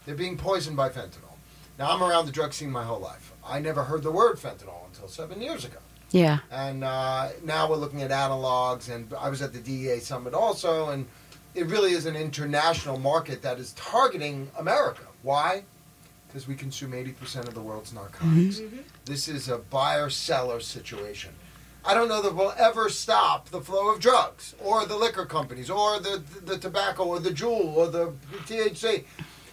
They're being poisoned by fentanyl. Now, I'm around the drug scene my whole life. I never heard the word fentanyl until 7 years ago. Yeah. And now we're looking at analogs, and I was at the DEA summit also, and it really is an international market that is targeting America. Why? Because we consume 80% of the world's narcotics. Mm-hmm. This is a buyer-seller situation. I don't know that we'll ever stop the flow of drugs, or the liquor companies, or the tobacco, or the Juul, or the THC.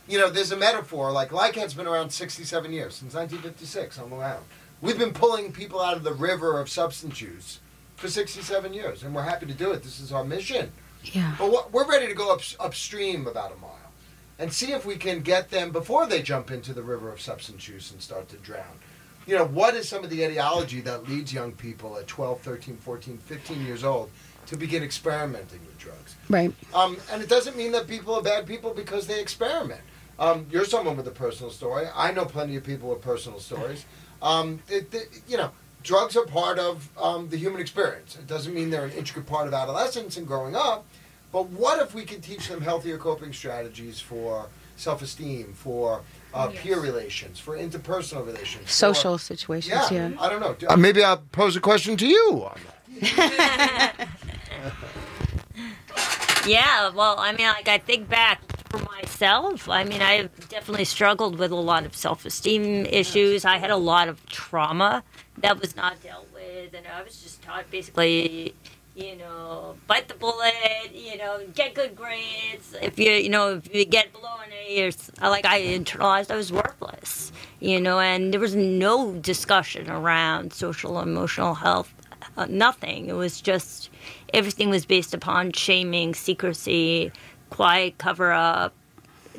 There's a metaphor, like Lycant's been around 67 years, since 1956, I'm around. We've been pulling people out of the river of substance use for 67 years, and we're happy to do it. This is our mission. Yeah. But we're ready to go upstream about a mile and see if we can get them before they jump into the river of substance use and start to drown. What is some of the ideology that leads young people at 12, 13, 14, 15 years old to begin experimenting with drugs? Right. And it doesn't mean that people are bad people because they experiment. You're someone with a personal story. I know plenty of people with personal stories. Drugs are part of the human experience. It doesn't mean they're an intricate part of adolescence and growing up. But what if we can teach them healthier coping strategies for self-esteem, for peer relations, for interpersonal relations. Social situations, yeah. I don't know. Maybe I'll pose a question to you on that. Yeah, well, I mean, I think back for myself. I mean, I've definitely struggled with a lot of self-esteem issues. I had a lot of trauma that was not dealt with, and I was just taught basically, bite the bullet, get good grades. If you get below an A, I internalized I was worthless, and there was no discussion around social and emotional health nothing. It was just, everything was based upon shaming, secrecy, quiet cover-up,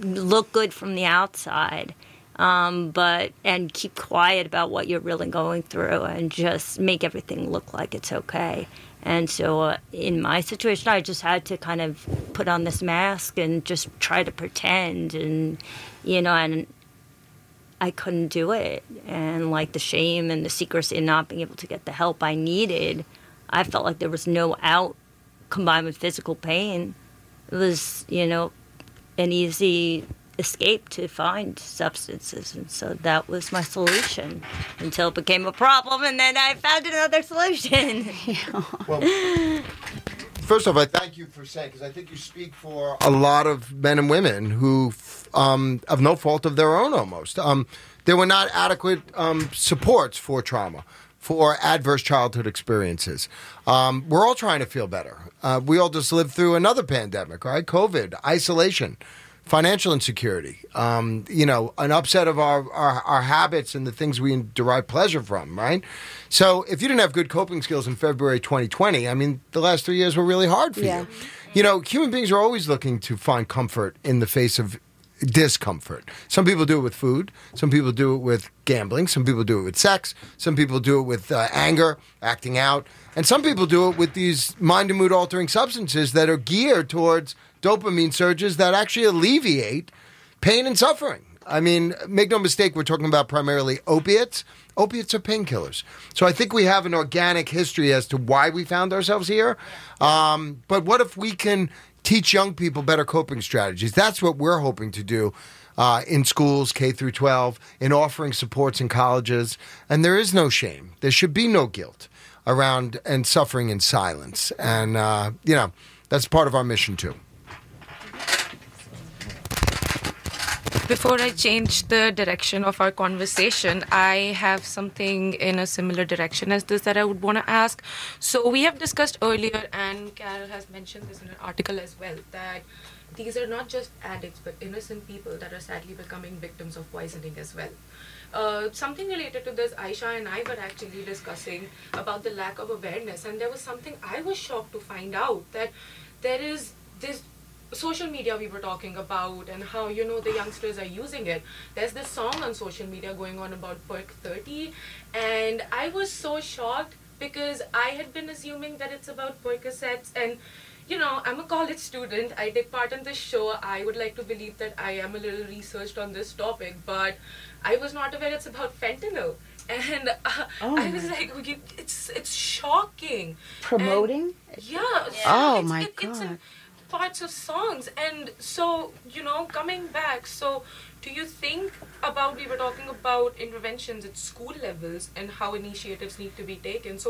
look good from the outside, and keep quiet about what you're really going through and just make everything look like it's okay. And so in my situation, I just had to kind of put on this mask and just try to pretend, and, and I couldn't do it. And like the shame and the secrecy and not being able to get the help I needed, I felt like there was no out combined with physical pain. It was, an easy escape to find substances. And so that was my solution until it became a problem, and then I found another solution. Well, first off, I thank you for saying, because I think you speak for a lot of men and women who, of no fault of their own almost, there were not adequate supports for trauma, for adverse childhood experiences. We're all trying to feel better. We all just lived through another pandemic, right? COVID, isolation, financial insecurity, an upset of our habits and the things we derive pleasure from, right? So if you didn't have good coping skills in February 2020, I mean, the last 3 years were really hard for you. Human beings are always looking to find comfort in the face of discomfort. Some people do it with food. Some people do it with gambling. Some people do it with sex. Some people do it with anger, acting out. And some people do it with these mind and mood altering substances that are geared towards dopamine surges that actually alleviate pain and suffering. I mean, make no mistake, we're talking about primarily opiates. Opiates are painkillers. So I think we have an organic history as to why we found ourselves here. But what if we can teach young people better coping strategies? That's what we're hoping to do in schools, K through 12, in offering supports in colleges. And there is no shame. There should be no guilt around and suffering in silence. And, that's part of our mission too. Before I change the direction of our conversation, I have something in a similar direction as this that I would want to ask. So we have discussed earlier, and Carole has mentioned this in an article as well, that these are not just addicts, but innocent people that are sadly becoming victims of poisoning as well. Something related to this, Aisha and I were actually discussing about the lack of awareness, and there was something I was shocked to find out, that there is this social media we were talking about and how, the youngsters are using it. There's this song on social media going on about Perk 30, and I was so shocked because I had been assuming that it's about Percocets, and I'm a college student. I take part in this show. I would like to believe that I am a little researched on this topic, but I was not aware it's about fentanyl. And I was like, it's shocking. Promoting? And, yeah. Oh, my God. It's in parts of songs. And so, coming back, so do you think we were talking about interventions at school levels and how initiatives need to be taken.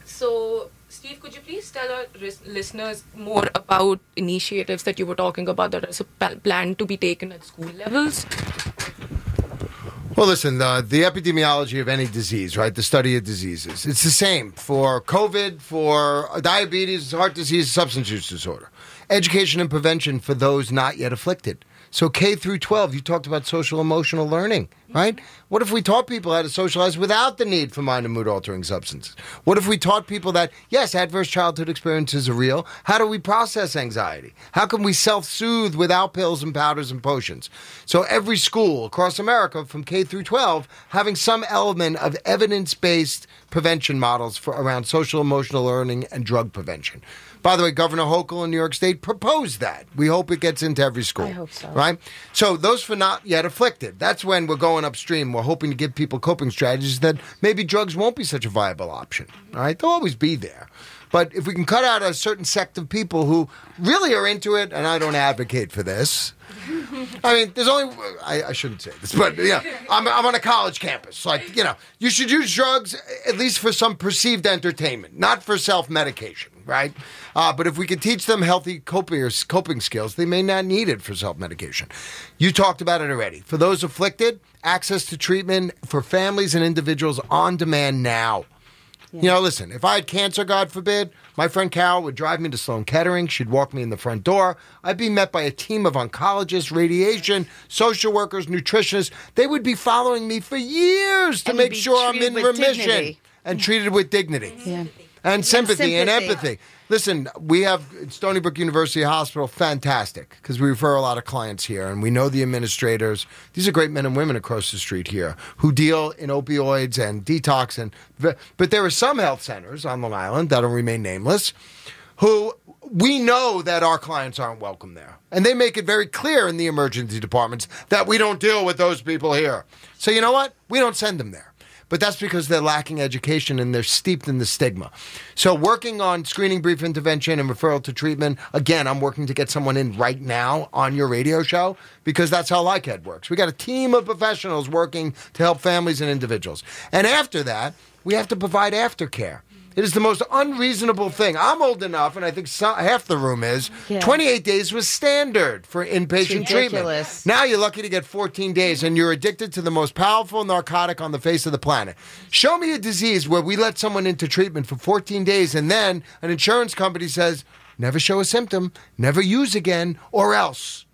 So Steve, could you please tell our listeners more about initiatives that you were talking about that are planned to be taken at school levels? Well, listen, the epidemiology of any disease, right, the study of diseases, it's the same for COVID, for diabetes, heart disease, substance use disorder. Education and prevention for those not yet afflicted. So K through 12, you talked about social emotional learning, right? What if we taught people how to socialize without the need for mind and mood altering substances? What if we taught people that, yes, adverse childhood experiences are real. How do we process anxiety? How can we self-soothe without pills and powders and potions? So every school across America from K through 12 having some element of evidence-based prevention models around social emotional learning and drug prevention. By the way, Governor Hochul in New York State proposed that. We hope it gets into every school. I hope so. Right? So those for not yet afflicted, that's when we're going upstream. We're hoping to give people coping strategies that maybe drugs won't be such a viable option. All right? They'll always be there. But if we can cut out a certain sect of people who really are into it, and I don't advocate for this. I mean, there's only, I shouldn't say this, but I'm on a college campus. Like, you should use drugs at least for some perceived entertainment, not for self-medication, right? But if we could teach them healthy coping skills, they may not need it for self-medication. You talked about it already. For those afflicted, access to treatment for families and individuals on demand now. You know, listen, if I had cancer, God forbid, my friend Carole would drive me to Sloan Kettering. She'd walk me in the front door. I'd be met by a team of oncologists, radiation, social workers, nutritionists. They would be following me for years to make sure I'm in remission. Dignity. And treated with dignity. Yeah. And sympathy and empathy. Listen, we have Stony Brook University Hospital, fantastic, because we refer a lot of clients here, and we know the administrators. These are great men and women across the street here who deal in opioids and detox. But there are some health centers on Long Island that'll remain nameless who we know that our clients aren't welcome there. And they make it very clear in the emergency departments that we don't deal with those people here. So you know what? We don't send them there. But that's because they're lacking education and they're steeped in the stigma. So working on screening, brief intervention, and referral to treatment, again, I'm working to get someone in right now on your radio show because that's how LikeHead works. We got a team of professionals working to help families and individuals. And after that, we have to provide aftercare. It is the most unreasonable thing. I'm old enough, and I think half the room is. 28 days was standard for inpatient treatment. Now you're lucky to get 14 days, and you're addicted to the most powerful narcotic on the face of the planet. Show me a disease where we let someone into treatment for 14 days, and then an insurance company says, never show a symptom, never use again, or else.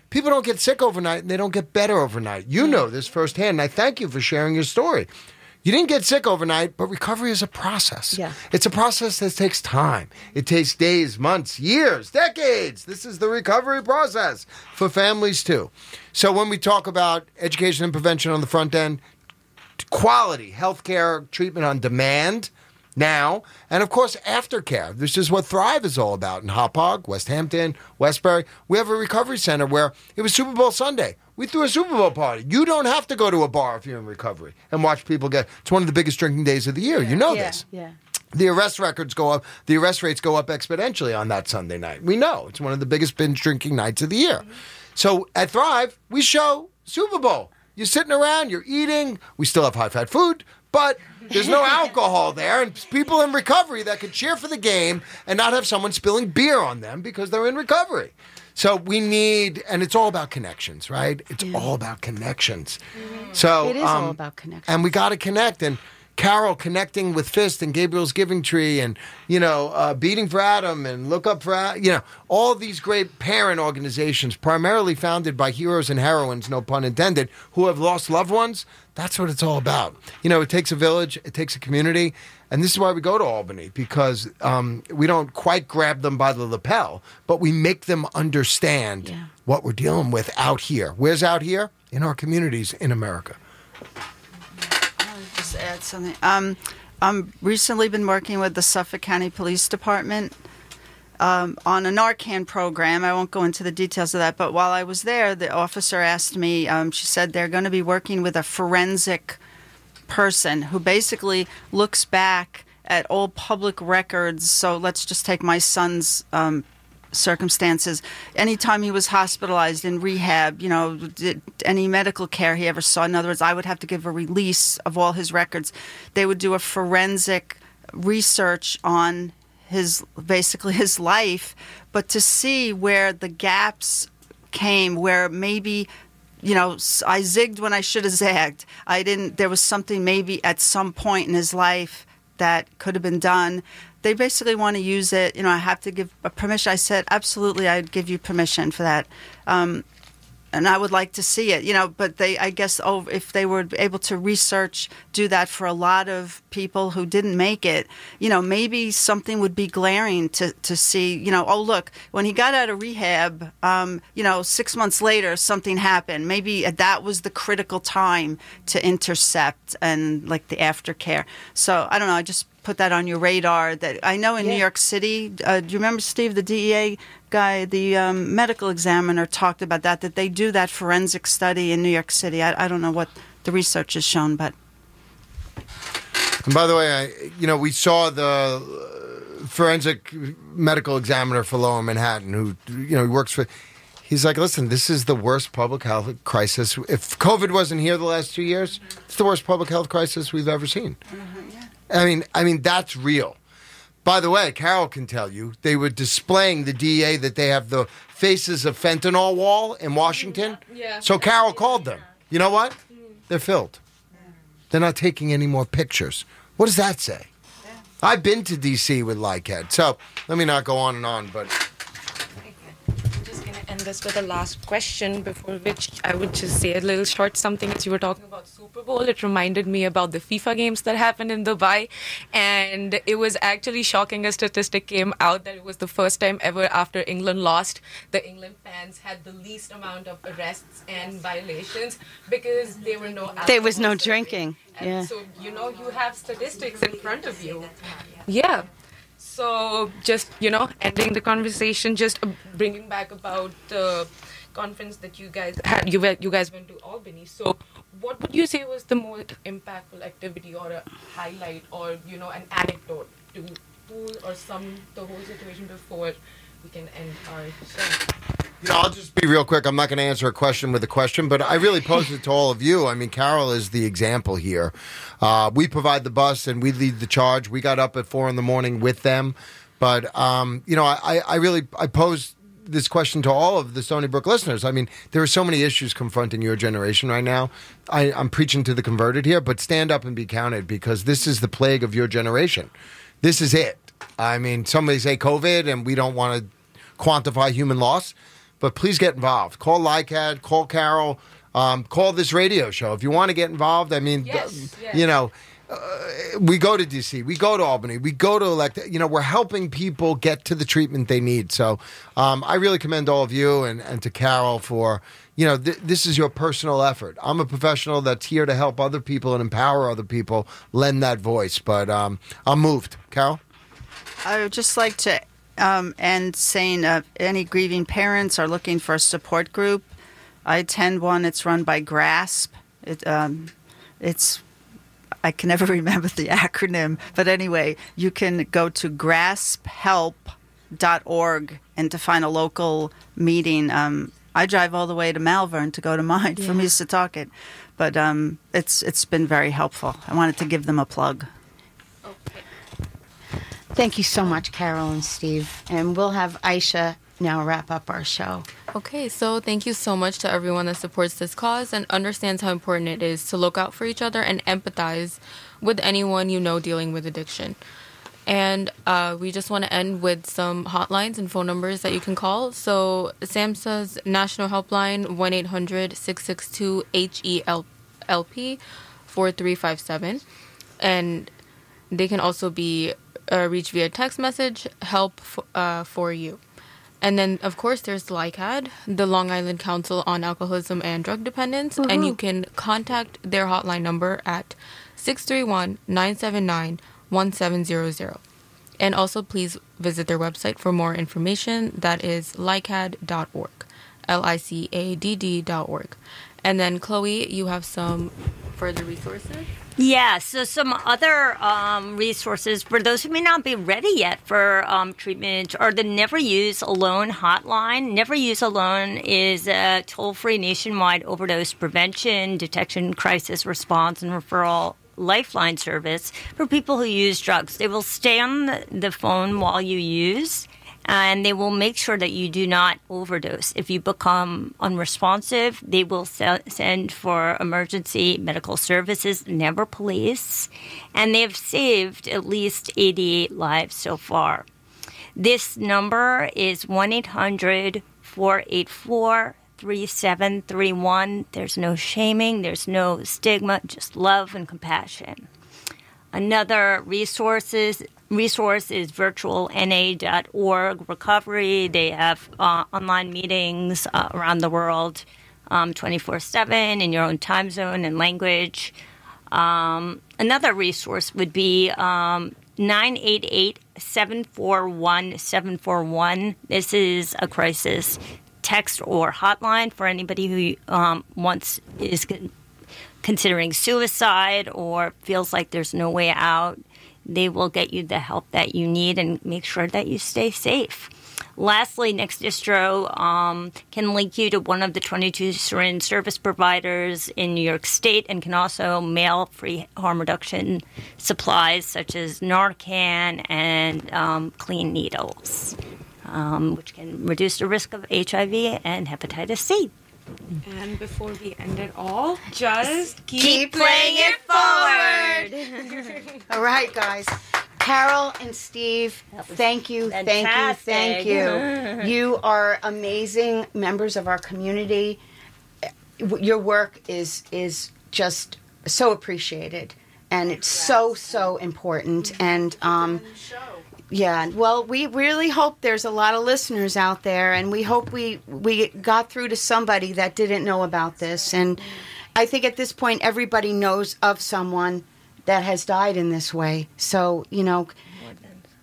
People don't get sick overnight, and they don't get better overnight. You know this firsthand, and I thank you for sharing your story. You didn't get sick overnight, but recovery is a process. Yeah. It's a process that takes time. It takes days, months, years, decades. This is the recovery process for families too. So when we talk about education and prevention on the front end, quality healthcare treatment on demand now, and of course aftercare. This is what Thrive is all about in Hauppauge, West Hampton, Westbury. We have a recovery center where it was Super Bowl Sunday. We threw a Super Bowl party. You don't have to go to a bar if you're in recovery and watch people get. It's one of the biggest drinking days of the year. You know this. Yeah. The arrest records go up. The arrest rates go up exponentially on that Sunday night. We know it's one of the biggest binge drinking nights of the year. So at Thrive, we show Super Bowl. You're sitting around. You're eating. We still have high-fat food, but there's no alcohol there, and people in recovery that could cheer for the game and not have someone spilling beer on them because they're in recovery. So we need, and it's all about connections, right? It's all about connections. So it is all about connections. And we got to connect. And Carole connecting with FIST and Gabriel's Giving Tree and, Beating for Adam and Look Up for, all these great parent organizations, primarily founded by heroes and heroines, no pun intended, who have lost loved ones. That's what it's all about. It takes a village, it takes a community. And this is why we go to Albany, because we don't quite grab them by the lapel, but we make them understand what we're dealing with out here. Where's out here? In our communities in America. Just add something. I've recently been working with the Suffolk County Police Department on a Narcan program. I won't go into the details of that, but while I was there, the officer asked me, she said they're going to be working with a forensic person who basically looks back at all public records. So let's just take my son's circumstances. Anytime he was hospitalized in rehab, any medical care he ever saw. In other words, I would have to give a release of all his records. They would do a forensic research on his life, but to see where the gaps came, where maybe I zigged when I should have zagged. There was something maybe at some point in his life that could have been done. They basically want to use it. I have to give permission. I said, absolutely, I'd give you permission for that. And I would like to see it, but if they were able to do that for a lot of people who didn't make it, maybe something would be glaring to see, look, when he got out of rehab, 6 months later, something happened. Maybe that was the critical time to intercept and like the aftercare. So I don't know, I just put that on your radar. That I know in New York City, do you remember, Steve, the DEA guy, the medical examiner talked about that they do that forensic study in New York City. I don't know what the research has shown, but... And by the way, we saw the forensic medical examiner for Lower Manhattan who, he works for... He's like, listen, this is the worst public health crisis. If COVID wasn't here the last 2 years, it's the worst public health crisis we've ever seen. I mean, that's real. By the way, Carole can tell you, they were displaying the DEA that they have the Faces of Fentanyl wall in Washington. Yeah. So Carole called them. You know what? They're filled. They're not taking any more pictures. What does that say? I've been to D.C. with LCAD, so let me not go on and on, but... I'm just going to end this with a last question, before which I would just say a little short something. As you were talking about Super Bowl, it reminded me about the FIFA games that happened in Dubai, and it was actually shocking. A statistic came out that it was the first time ever after England lost, the England fans had the least amount of arrests and violations because there were no alcohol There was no serving. drinking. And Yeah. so, you have statistics in front of you. Yeah. So, just, ending the conversation, just bringing back about the conference that you guys had. You guys went to Albany. So, what would you say was the most impactful activity or a highlight or, an anecdote to pull or sum the whole situation before we can end our show? I'll just be real quick. I'm not going to answer a question with a question, but I really posed it to all of you. I mean, Carole is the example here. We provide the bus and we lead the charge. We got up at 4 a.m. with them. But, I posed this question to all of the Stony Brook listeners. I mean, there are so many issues confronting your generation right now. I'm preaching to the converted here, but stand up and be counted, because this is the plague of your generation. This is it. I mean, somebody say COVID and we don't want to quantify human loss. But please get involved. Call LCAD, call Carole, call this radio show. If you want to get involved, I mean, Yes. We go to D.C., we go to Albany, we go to we're helping people get to the treatment they need. So I really commend all of you and to Carole for, this is your personal effort. I'm a professional that's here to help other people and empower other people, lend that voice. But I'm moved. Carole? I would just like to end saying any grieving parents are looking for a support group. I attend one. It's run by GRASP. I can never remember the acronym, but anyway, you can go to grasphelp.org and to find a local meeting. I drive all the way to Malvern to go to mine from East-Setauket, but it's been very helpful. I wanted to give them a plug. Thank you so much, Carole and Steve. And we'll have Aisha now wrap up our show. Okay, so thank you so much to everyone that supports this cause and understands how important it is to look out for each other and empathize with anyone dealing with addiction. And we just want to end with some hotlines and phone numbers that you can call. So SAMHSA's national helpline, 1-800-662-HELP 4357. And they can also be reached via text message, help for you. And then, of course, there's LCAD, the Long Island Council on Alcoholism and Drug Dependence. Woo-hoo. And you can contact their hotline number at 631-979-1700. And also, please visit their website for more information. That is LCAD.org, LICADD.org. And then, Chloe, you have some further resources? Yeah, so some other resources for those who may not be ready yet for treatment are the Never Use Alone hotline. Never Use Alone is a toll-free nationwide overdose prevention, detection, crisis response, and referral lifeline service for people who use drugs. They will stay on the phone while you use, and they will make sure that you do not overdose. If you become unresponsive, they will send for emergency medical services, never police, and they've saved at least 88 lives so far. This number is 1-800-484-3731. There's no shaming, there's no stigma, just love and compassion. Another resource is virtualna.org recovery. They have online meetings around the world 24/7 in your own time zone and language. Another resource would be 988-741-741. This is a crisis text or hotline for anybody who is considering suicide or feels like there's no way out. They will get you the help that you need and make sure that you stay safe. Lastly, Next Distro can link you to one of the 22 syringe service providers in New York State and can also mail free harm reduction supplies such as Narcan and clean needles, which can reduce the risk of HIV and hepatitis C. And before we end it all, just Keep playing it forward. All right, guys. Carole and Steve, thank you, thank you. You are amazing members of our community. Your work is just so appreciated, and it's so important. And yeah, well, we really hope there's a lot of listeners out there, and we hope we got through to somebody that didn't know about this. And I think at this point, everybody knows of someone that has died in this way. So,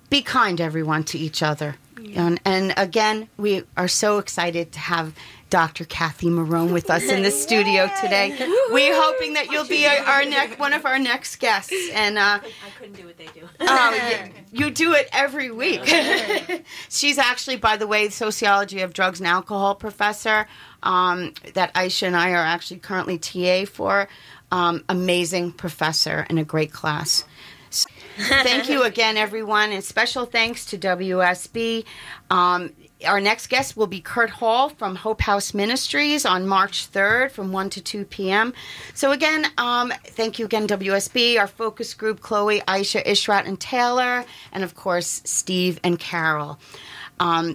be kind, everyone, to each other. And again, we are so excited to have Dr. Kathy Marone with us in the studio today. We're hoping that you'll be one of our next guests. And I couldn't do what they do. You do it every week. She's actually, by the way, sociology of drugs and alcohol professor that Aisha and I are actually currently TA for. Amazing professor and a great class. So, thank you again, everyone, and special thanks to WUSB. Our next guest will be Kurt Hall from Hope House Ministries on March 3rd from 1 to 2 p.m. So again, thank you again, WUSB, our focus group, Chloe, Aisha, Ishrat, and Taylor, and of course, Steve and Carole.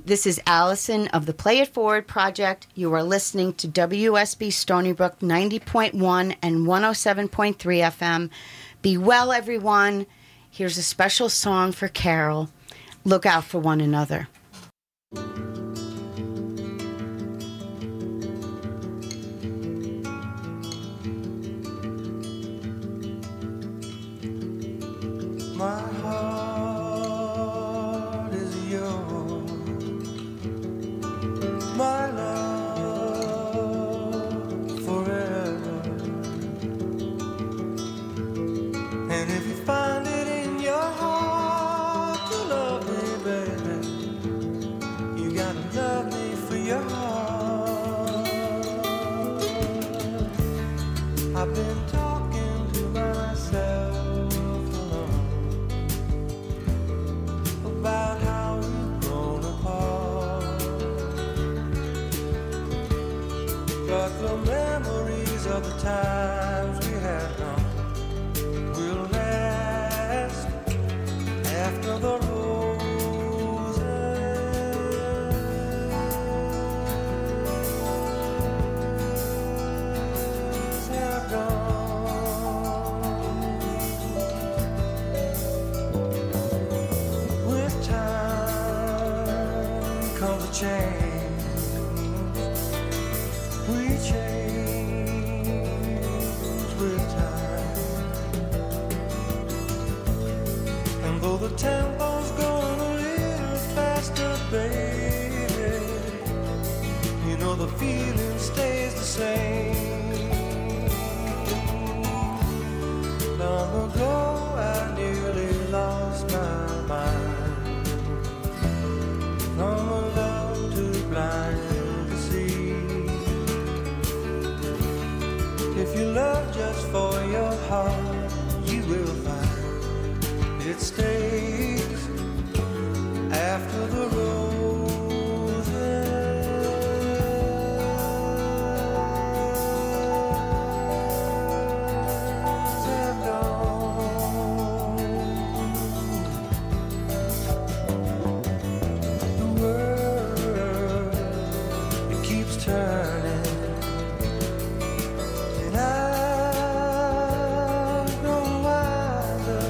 This is Allison of the Play It Forward Project. You are listening to WUSB Stony Brook 90.1 and 107.3 FM. Be well, everyone. Here's a special song for Carole. Look out for one another. My heart is yours, my love forever. And if you find it in your heart to love me, baby, you gotta love me for your heart. I've been talking to myself about how we've grown apart, but the memories of the times we had now will last after the roses have gone. Change, we change with time, and though the tempo's going a little faster, baby, you know the feeling stays the same. Long ago I nearly lost my mind from a love blind to see. If you love just for your heart, you will find it stays after the roses have gone. The world keeps turning, and I've grown wiser.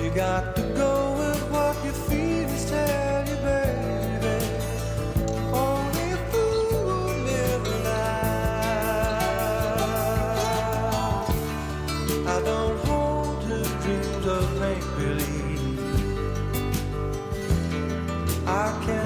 You got to go with what your feelings tell you, baby. Only a fool would live a lie. I don't hold to dreams of make-believe. I can't